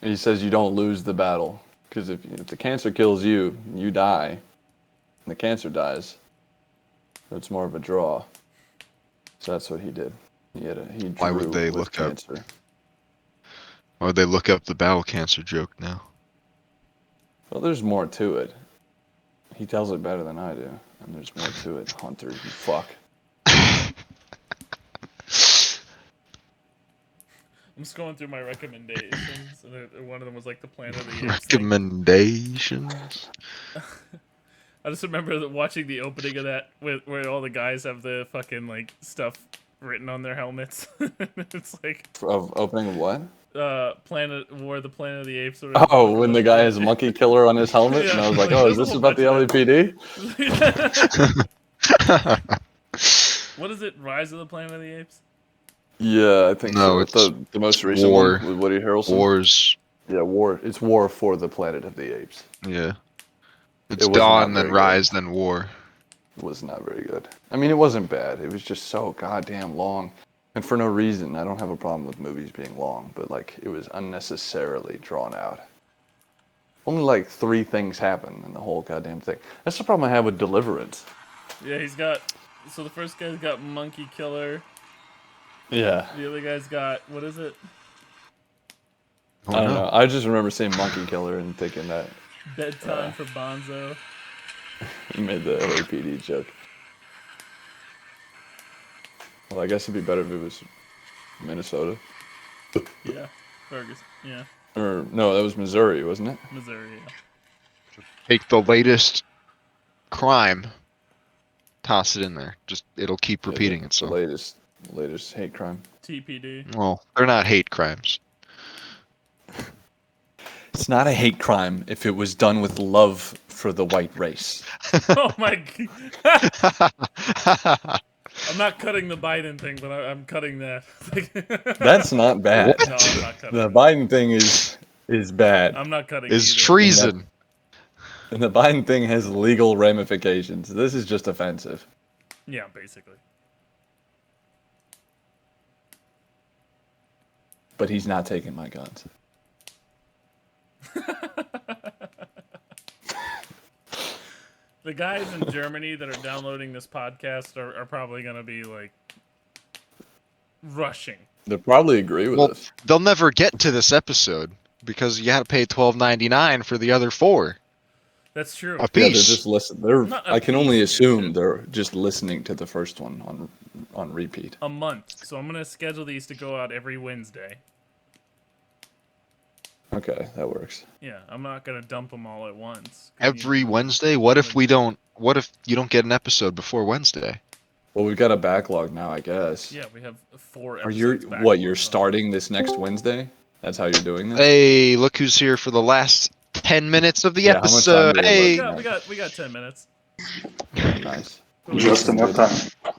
He says you don't lose the battle, because if the cancer kills you, you die, and the cancer dies. So it's more of a draw. So that's what he did. He Why would drew they with look up? cancer. Why would they look up the bowel cancer joke now? Well, there's more to it. He tells it better than I do, and there's more to it. Hunter, you fuck. I'm just going through my recommendations, and one of them was like the Planet of the Apes thing. Recommendations. I just remember watching the opening of that where all the guys have the fucking like stuff written on their helmets. It's like Of opening of what? Planet War, the Planet of the Apes. Or whatever. Oh, when the guy has monkey killer on his helmet, and I was like, Yeah, oh, like, is there's this a about the whole LAPD? What is it? Rise of the Planet of the Apes? Yeah, I think No, so. it's The most recent War. one with Woody Harrelson. Wars. Yeah, War. It's War for the Planet of the Apes. Yeah. It's was not Dawn, then very Rise, then War. It was not very good. I mean, it wasn't bad. It was just so goddamn long. And for no reason. I don't have a problem with movies being long, but like it was unnecessarily drawn out. Only like 3 things happen in the whole goddamn thing. That's the problem I have with Deliverance. Yeah, he's got. So the first guy's got Monkey Killer. Yeah. The other guy's got what is it? Oh, I don't no. know. I just remember saying Monkey Killer and thinking that Bedtime for Bonzo. he made the LAPD joke. Well, I guess it'd be better if it was Minnesota. Yeah, Ferguson. Yeah, Or, no, that was Missouri, wasn't it? Missouri. Yeah. Take the latest crime, toss it in there. Just it'll keep repeating The itself. latest hate crime. TPD. Well, they're not hate crimes. It's not a hate crime if it was done with love for the white race. Oh my god. I'm not cutting the Biden thing, but I'm cutting that. That's not bad. No, I'm not cutting. The Biden thing is bad. I'm not cutting. Is either. treason. And the Biden thing has legal ramifications. This is just offensive. Yeah, basically. But he's not taking my guns. The guys in Germany that are downloading this podcast are probably gonna be like rushing. They'll probably agree with Well, us. they'll never get to this episode because you got to pay $12.99 for the other 4 That's true. a Yeah, they're piece. just listening. Not a I can only piece, assume dude. they're just listening to the first one on repeat. A month. So I'm gonna schedule these to go out every Wednesday. Okay, that works. Yeah, I'm not gonna dump them all at once. Every Wednesday. What if we don't? What if you don't get an episode before Wednesday? Well, we've got a backlog now, I guess. Yeah, we have 4 Are episodes. you back. what? You're starting this next Wednesday? That's how you're doing this? Hey, look who's here for the last 10 minutes of the Yeah, how much time episode. do we have Hey, left? We got 10 minutes. Nice. Just enough time.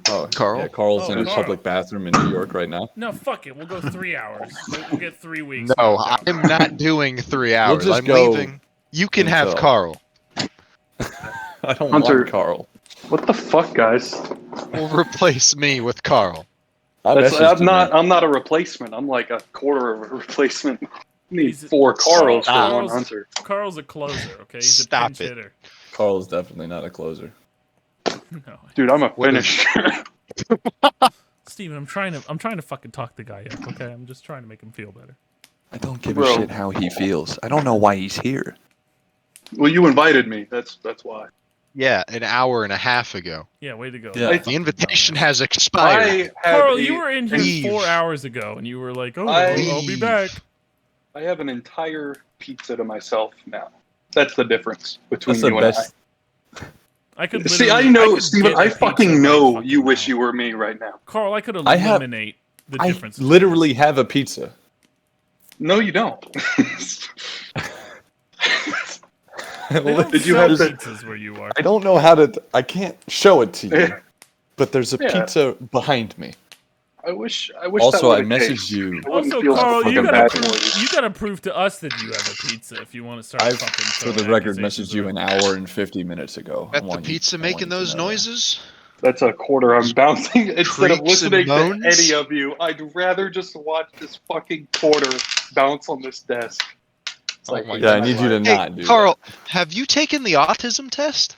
Oh, Carl? Yeah, Carl's Oh, in a Carl. public bathroom in New York right now. No, fuck it. We'll go 3 hours. We'll get 3 weeks. no, knocked out. I'm not doing 3 hours. just I'm go leaving. You can have until- Carl. I don't Hunter. want Carl. What the fuck, guys? Will replace me with Carl. I'm not a replacement. I'm like a quarter of a replacement. You need He's- 4 Carls for Stop. one Hunter. Carl's a closer, okay? He's a Stop pinch it. hitter. Carl's definitely not a closer. No. Dude, I'm a What is- finisher. Steven, I'm trying to fucking talk the guy up, okay? I'm just trying to make him feel better. I don't give Bro. a shit how he feels. I don't know why he's here. Well, you invited me. That's why. Yeah, an hour and a half ago. Yeah, way to go. Yeah. The invitation has expired. I have Carl, a- you were in here Leave. 4 hours ago, and you were like, "Oh, I- I'll be back." I have an entire pizza to myself now. That's the difference between That's the you best. I could and I. See, I literally- know, could Steven, get a I pizza fucking right know fucking you now. wish you were me right now. Carl, I could I have- eliminate the I difference. between literally us. have a pizza. No, you don't. They don't Did you sell have to- pizzas where you are. I don't know how to. I can't show it to you, Yeah. but there's a Yeah. pizza behind me. I wish. that Also, I would've messaged changed. you. I wouldn't Also, feel Carl, like you a gotta bad prove, boy. you gotta prove to us that you have a pizza if you want to start I've, fucking. for throwing the record, accusations messaged you around. an hour and 50 minutes ago. I At the want you- pizza I want making you to those know that. noises? That's a quarter I'm bouncing. Instead of Creaks and listening to moans? any of you, I'd rather just watch this fucking quarter bounce on this desk. It's Oh my Yeah, I need you to Hey, not do Carl, have you taken the autism test?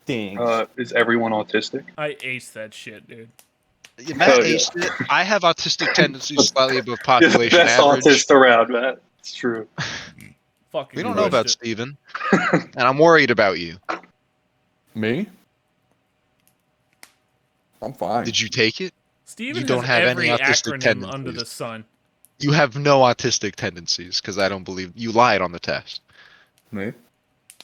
that. Is everyone autistic? I aced that shit, dude. Matt Oh, yeah. aced it. I have autistic tendencies slightly above You're the population best average. autist around, Matt. It's true. Fucking. We don't know crushed about it. Steven. And I'm worried about you. Me? I'm fine. Did you take it? Steven You don't has have every any autistic acronym under tendencies. the sun. You have no autistic tendencies, because I don't believe you lied on the test. Me?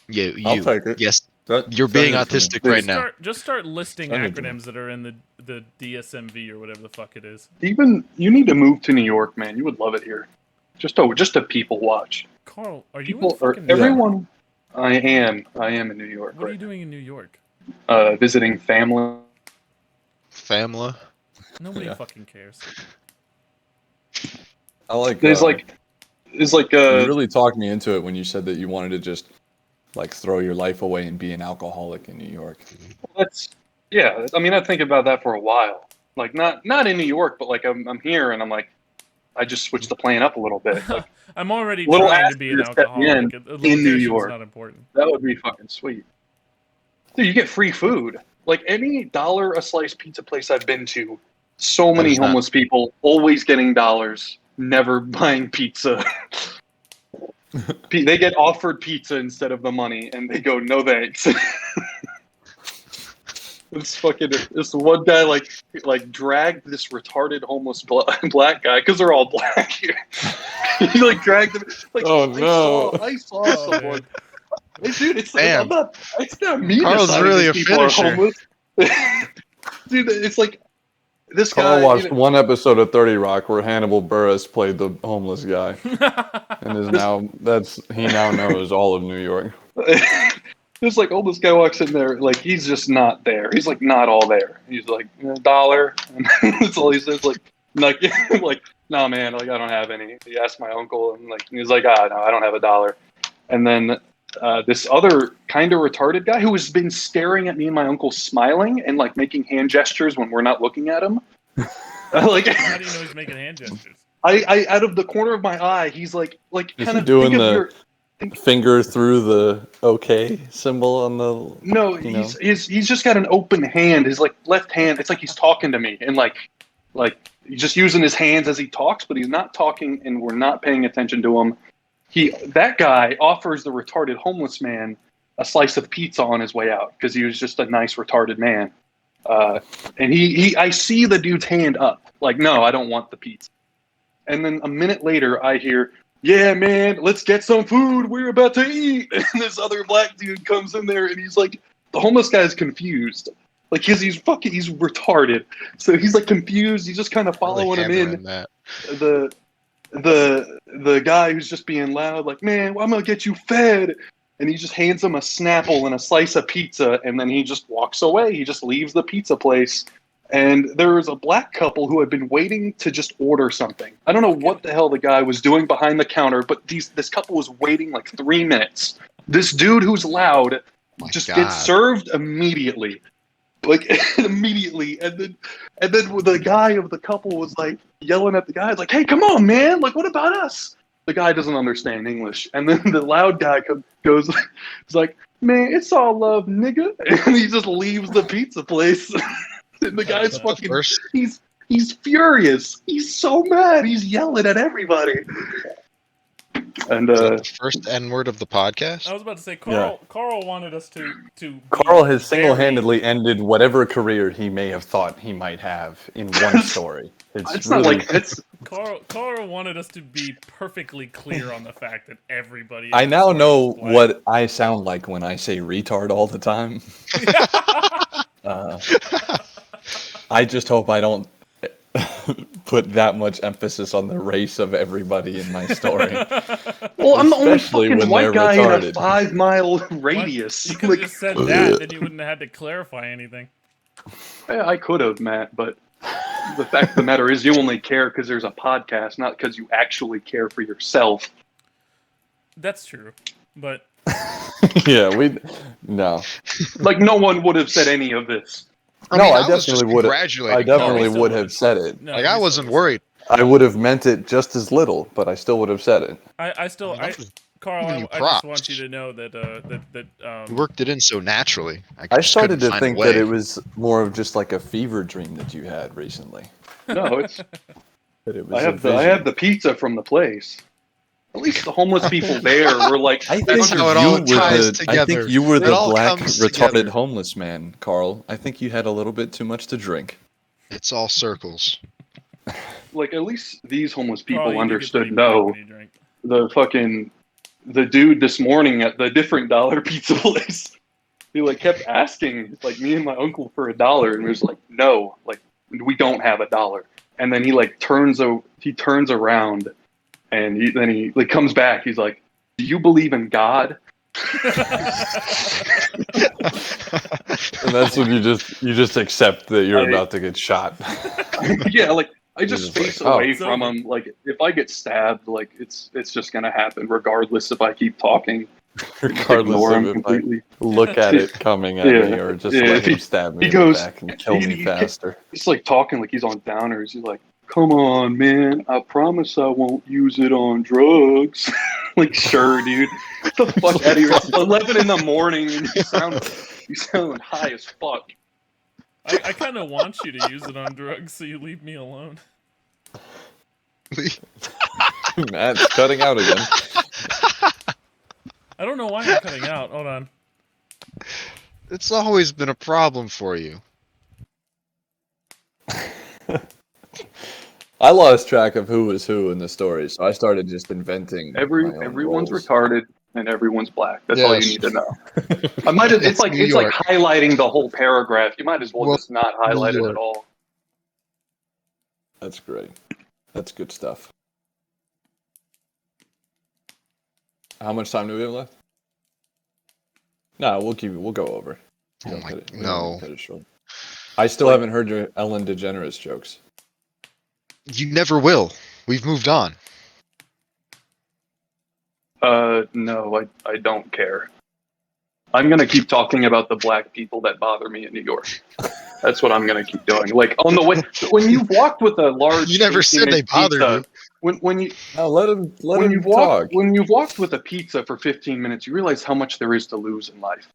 You, I'll take it. Yes, That- you're send being it to me. autistic right now. Just start listing Send it to me. acronyms that are in the DSMV or whatever the fuck it is. Even you need to move to New York, man. You would love it here. Just a people watch. Carl, are you People in are fucking? everyone. I am in New York. What are you Right doing in New York? now. Visiting family. Famla. Nobody Yeah. fucking cares. I like. There's like you really talked me into it when you said that you wanted to just like throw your life away and be an alcoholic in New York. that's yeah. I mean, I think about that for a while. Like not in New York, but like I'm here and I'm like, I just switched the plan up a little bit. Like, I'm already Little trying to be an asterisk at the alcoholic. end, A in New limitation's York. not important. that would be fucking sweet. Dude, you get free food. Like any $1 a slice pizza place I've been to, so many That's not- homeless people always getting dollars, never buying pizza. They get offered pizza instead of the money, and they go, "No thanks." This one guy like dragged this retarded homeless black guy because they're all black here. He like dragged him. Like, Oh, no. I saw Oh, someone. man. Hey, dude, it's Damn. it's not me. Carl's deciding really these a people are finisher. homeless. Dude, it's like this Carl guy. watched one episode of 30 Rock where Hannibal Buress played the homeless guy, and is now he now knows all of New York. This like oldest guy walks in there, like he's just not there. He's like not all there. He's like $1. And that's all he says. Like, like, nah, man. Like I don't have any. He asked my uncle, and like he's like, no, I don't have $1. And then this other kind of retarded guy who has been staring at me and my uncle, smiling and like making hand gestures when we're not looking at him. Like, How do you know he's making hand gestures? I out of the corner of my eye, he's like Is kind he of doing think of the- your. Finger through the OK symbol on the. No, you know? he's just got an open hand. His like left hand. It's like he's talking to me, and like he's just using his hands as he talks, but he's not talking, and we're not paying attention to him. That guy offers the retarded homeless man a slice of pizza on his way out because he was just a nice retarded man. And I see the dude's hand up, like, no, I don't want the pizza. And then a minute later, I hear, "Yeah, man, let's get some food. We're about to eat." And this other black dude comes in there, and he's like, the homeless guy's confused, like, cause he's retarded. So he's like confused. He's just kind of following him in. That. The guy who's just being loud, like, "Man, well, I'm gonna get you fed," and he just hands him a Snapple and a slice of pizza, and then he just walks away. He just leaves the pizza place. And there was a black couple who had been waiting to just order something. I don't know what the hell the guy was doing behind the counter, but this couple was waiting like 3 minutes. This dude who's loud just God. gets served immediately. Like immediately. And then the guy of the couple was like yelling at the guy, like, "Hey, come on, man. Like, what about us?" The guy doesn't understand English. And then the loud guy goes, he's like, "Man, it's all love, nigga." And he just leaves the pizza place. And the guy's The fucking, first- he's furious. He's so mad. He's yelling at everybody. And Is that the first N word of the podcast? I was about to say, Yeah. Carl wanted us to. Carl be has single-handedly ended whatever career he may have thought he might have in one story. it's not like it's. Carl wanted us to be perfectly clear on the fact that everybody. I in now this know story is what I sound like when I say retard all the time. I just hope I don't put that much emphasis on the race of everybody in my story. Well, I'm the only Especially fucking when white they're guy in a retarded. 5-mile radius. You could have just said that, then you wouldn't have had to clarify anything. Yeah, I could have, Matt, but the fact of the matter is, you only care because there's a podcast, not because you actually care for yourself. That's true, but Yeah, no. Like, no one would have said any of this. No, I was just definitely would have. congratulating I definitely No, we would still have said it. no, Like, we I still wasn't would. worried. I would have meant it just as little, but I still would have said it. I still, I'm just Carl, giving you I just props. want you to know that You worked it in so naturally. I just started couldn't to find a think way. that it was more of just like a fever dream that you had recently. No, it's. That it was I have the pizza from the place. At least the homeless people there were like. I That's think how it you all were ties the. I think together. you were It the all black comes retarded together. homeless man, Carl. I think you had a little bit too much to drink. It's all circles. Like, at least these homeless Carl, people you do get to understood. leave No, when you drink. the dude this morning at the different dollar pizza place, he like kept asking like me and my uncle for $1, and he was like, no, like we don't have $1. And then he like turns around, and then he like comes back. He's like, do you believe in God? And that's when you just accept that you're about to get shot. Yeah, like I just He's just face like, oh. away from him. Like if I get stabbed, like it's just gonna happen regardless if I keep talking. Regardless Ignore of him if completely. I look at it coming at Yeah. me or just Yeah, let if him he- stab me he in goes- the back and kill me he- faster. He's like talking like he's on downers. He's like, "Come on, man! I promise I won't use it on drugs." Like, sure, dude. Get the fuck out of here! It's 11 in the morning, and you sound high as fuck. I kind of want you to use it on drugs, so you leave me alone. Matt's cutting out again. I don't know why I'm cutting out. Hold on. It's always been a problem for you. I lost track of who was who in the story, so I started just inventing. my own Everyone's roles. retarded and everyone's black. That's all you Yes. need to know. I might have, It's it's New like York. highlighting the whole paragraph. You might as well Well, just not highlight New it York. at all. That's great. That's good stuff. How much time do we have left? No, we'll go over. We Oh don't my- cut it- we no. don't cut it short. I still haven't heard your Ellen DeGeneres jokes. You never will. We've moved on. No, I don't care. I'm gonna keep talking about the black people that bother me in New York. That's what I'm gonna keep doing. Like on the way, when you've walked with a large, You never said 15-inch they bothered pizza, you. When you No, let him when you've talk. walked with a pizza for 15 minutes, you realize how much there is to lose in life.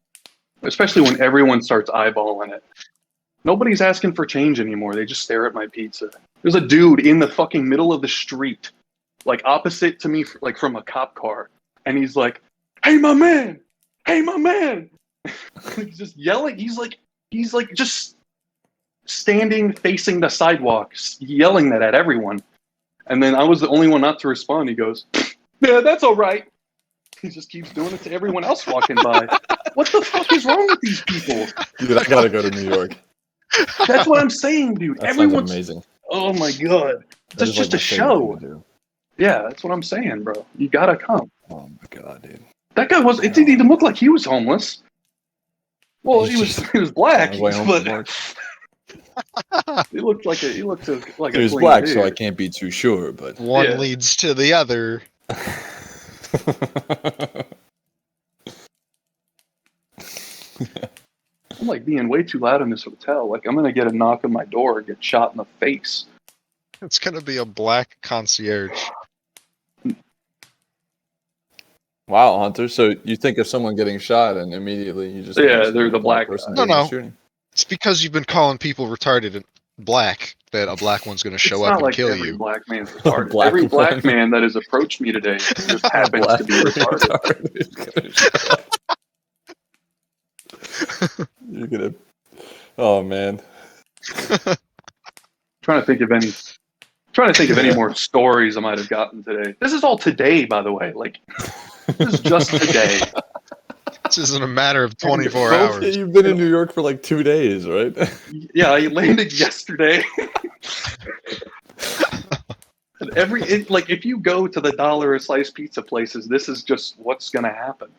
Especially when everyone starts eyeballing it. Nobody's asking for change anymore. They just stare at my pizza. There's a dude in the fucking middle of the street, like opposite to me, like from a cop car, and he's like, "Hey, my man! Hey, my man!" He's just yelling. He's like just standing facing the sidewalk, yelling that at everyone. And then I was the only one not to respond. He goes, "Yeah, that's all right." He just keeps doing it to everyone else walking by. What the fuck is wrong with these people? Dude, I gotta go to New York. That's what I'm saying, dude. That sounds Everyone's amazing. oh my god. That That's is, just like, a my favorite thing show. to do. Yeah, that's what I'm saying, bro. You gotta come. Oh my god, dude. That guy was. It didn't even look like he was homeless. Well, he was black, On his way home but from work. he looked like a He was clean black, dude. so I can't be too sure, but One Yeah. leads to the other. I'm like being way too loud in this hotel. Like I'm gonna get a knock on my door and get shot in the face. It's gonna be a black concierge. Wow, Hunter. So you think of someone getting shot and immediately you just Yeah, assume they're the black person guy. doing No, the no. shooting? It's because you've been calling people retarded black that a black one's gonna It's show up not and like kill every you. black man's retarded. Black Every black one. man that has approached me today just happens to be retarded. You're gonna. Oh man. Trying to think of any more stories I might have gotten today. This is all today, by the way. Like, this is just today. This isn't a matter of 24 Both- Yeah, hours. you've been in New York for like 2 days, right? Yeah, I landed yesterday. And if you go to the dollar a slice pizza places, this is just what's gonna happen.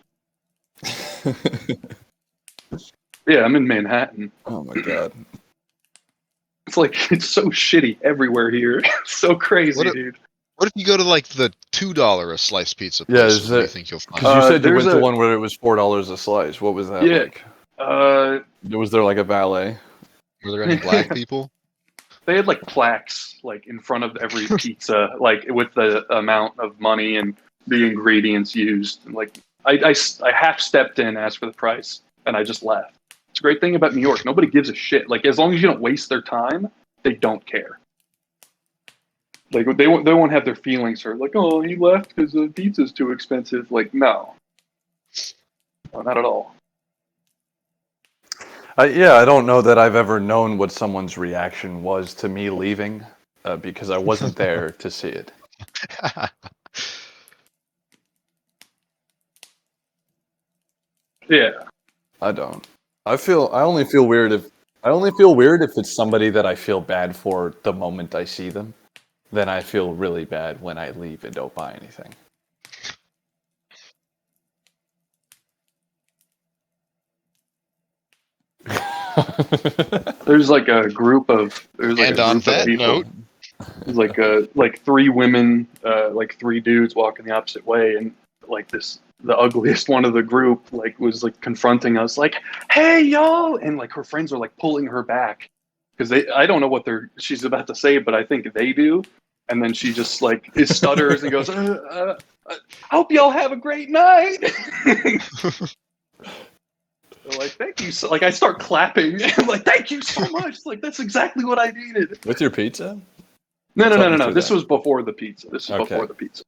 Yeah, I'm in Manhattan. Oh my god. It's like it's so shitty everywhere here. It's so crazy, What a- dude. What if you go to like the $2 a slice pizza Yeah, places? is What do you that- think you'll find? Because you said you there's went to a- one where it was $4 a slice. What was that Yeah. like? Was there like a valet? Were there any black people? They had like plaques like in front of every pizza, like with the amount of money and the ingredients used. And like I half stepped in, asked for the price, and I just left. It's a great thing about New York. Nobody gives a shit. Like as long as you don't waste their time, they don't care. Like they won't have their feelings hurt. Like, oh, you left because the pizza's too expensive. Like, no, not at all. Yeah, I don't know that I've ever known what someone's reaction was to me leaving because I wasn't there to see it. Yeah. I don't. I only feel weird if it's somebody that I feel bad for the moment I see them. Then I feel really bad when I leave and don't buy anything. There's like a group of And on that people. note, There's like three women, like three dudes walking the opposite way, and like the ugliest one of the group like was like confronting us, like, "Hey y'all!" and like her friends are like pulling her back because I don't know what she's about to say, but I think they do, and then she just like stutters and goes, "I hope y'all have a great night." They're like, "Thank you," so like I start clapping. I'm like, "Thank you so much!" Like that's exactly what I needed. With your pizza? No. Talk me through This that. was before the pizza. This is Okay. before the pizza.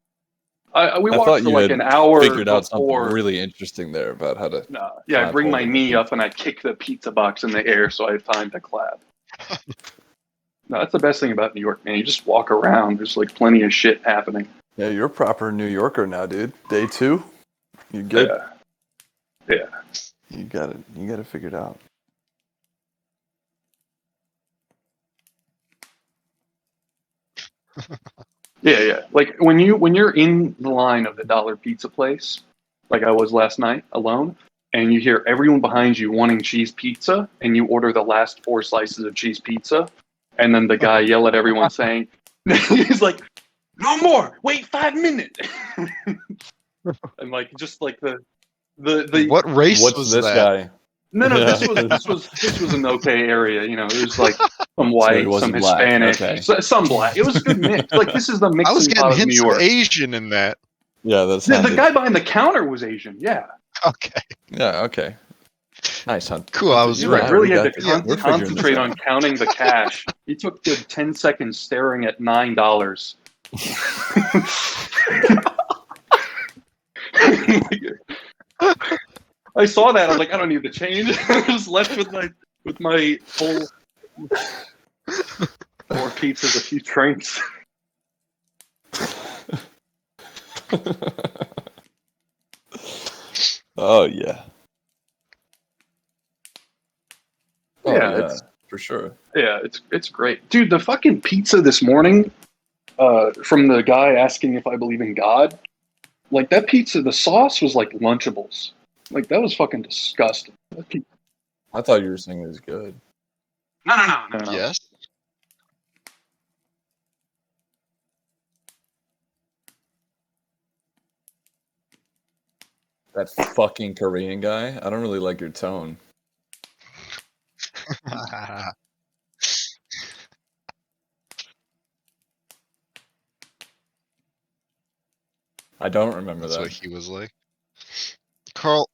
We I walked thought for you like had an hour figured out something before. really interesting there about how to. No, yeah, I clap bring my holding knee the up and I kick the pizza box in the air so I have time to clap. No, that's the best thing about New York, man. You just walk around. There's like plenty of shit happening. Yeah, you're a proper New Yorker now, dude. Day 2, you good? Yeah. You got it. You got it figured out. Yeah. Like when you're in the line of the dollar pizza place, like I was last night alone, and you hear everyone behind you wanting cheese pizza, and you order the last 4 slices of cheese pizza, and then the guy yell at everyone saying, he's like, "No more! Wait 5 minutes!" And like just like the what race What's was this that? guy? no Yeah. this was an okay area, you know. It was like some So white, he wasn't some black, Hispanic, okay. some black. It was a good mix. Like this is the I was mixing getting pot of New hints of York. Asian in that. Yeah, that's The guy behind the counter was Asian. Yeah, Okay, Yeah, okay. Nice, Hunt. cool. I was you You're right. really we had got to this. We're figuring this concentrate out. on counting the cash. He took good 10 seconds staring at $9. I saw that. I was like, I don't need the change. I was left with my full 4 pizzas, a few drinks. Oh yeah. Oh, Yeah, yeah, it's- for sure. Yeah, it's great, dude. The fucking pizza this morning, from the guy asking if I believe in God, like that pizza, the sauce was like Lunchables. Like that was fucking disgusting. I thought you were saying it was good. No. Yes. That fucking Korean guy. I don't really like your tone. I don't remember That's that. what he was like. Carl,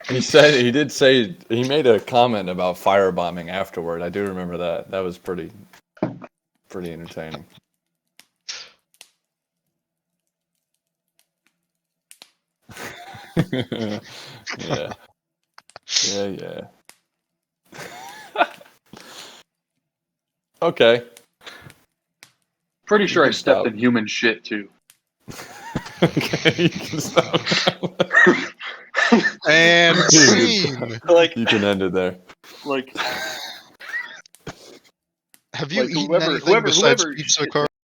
He did say he made a comment about firebombing afterward. I do remember that. That was pretty entertaining. Yeah. Yeah. Okay. Pretty sure I can stepped stop. in human shit too. Okay, you can stop. And scene. Like, You can end it there. like, Have you like eaten anything besides pizza, Carl?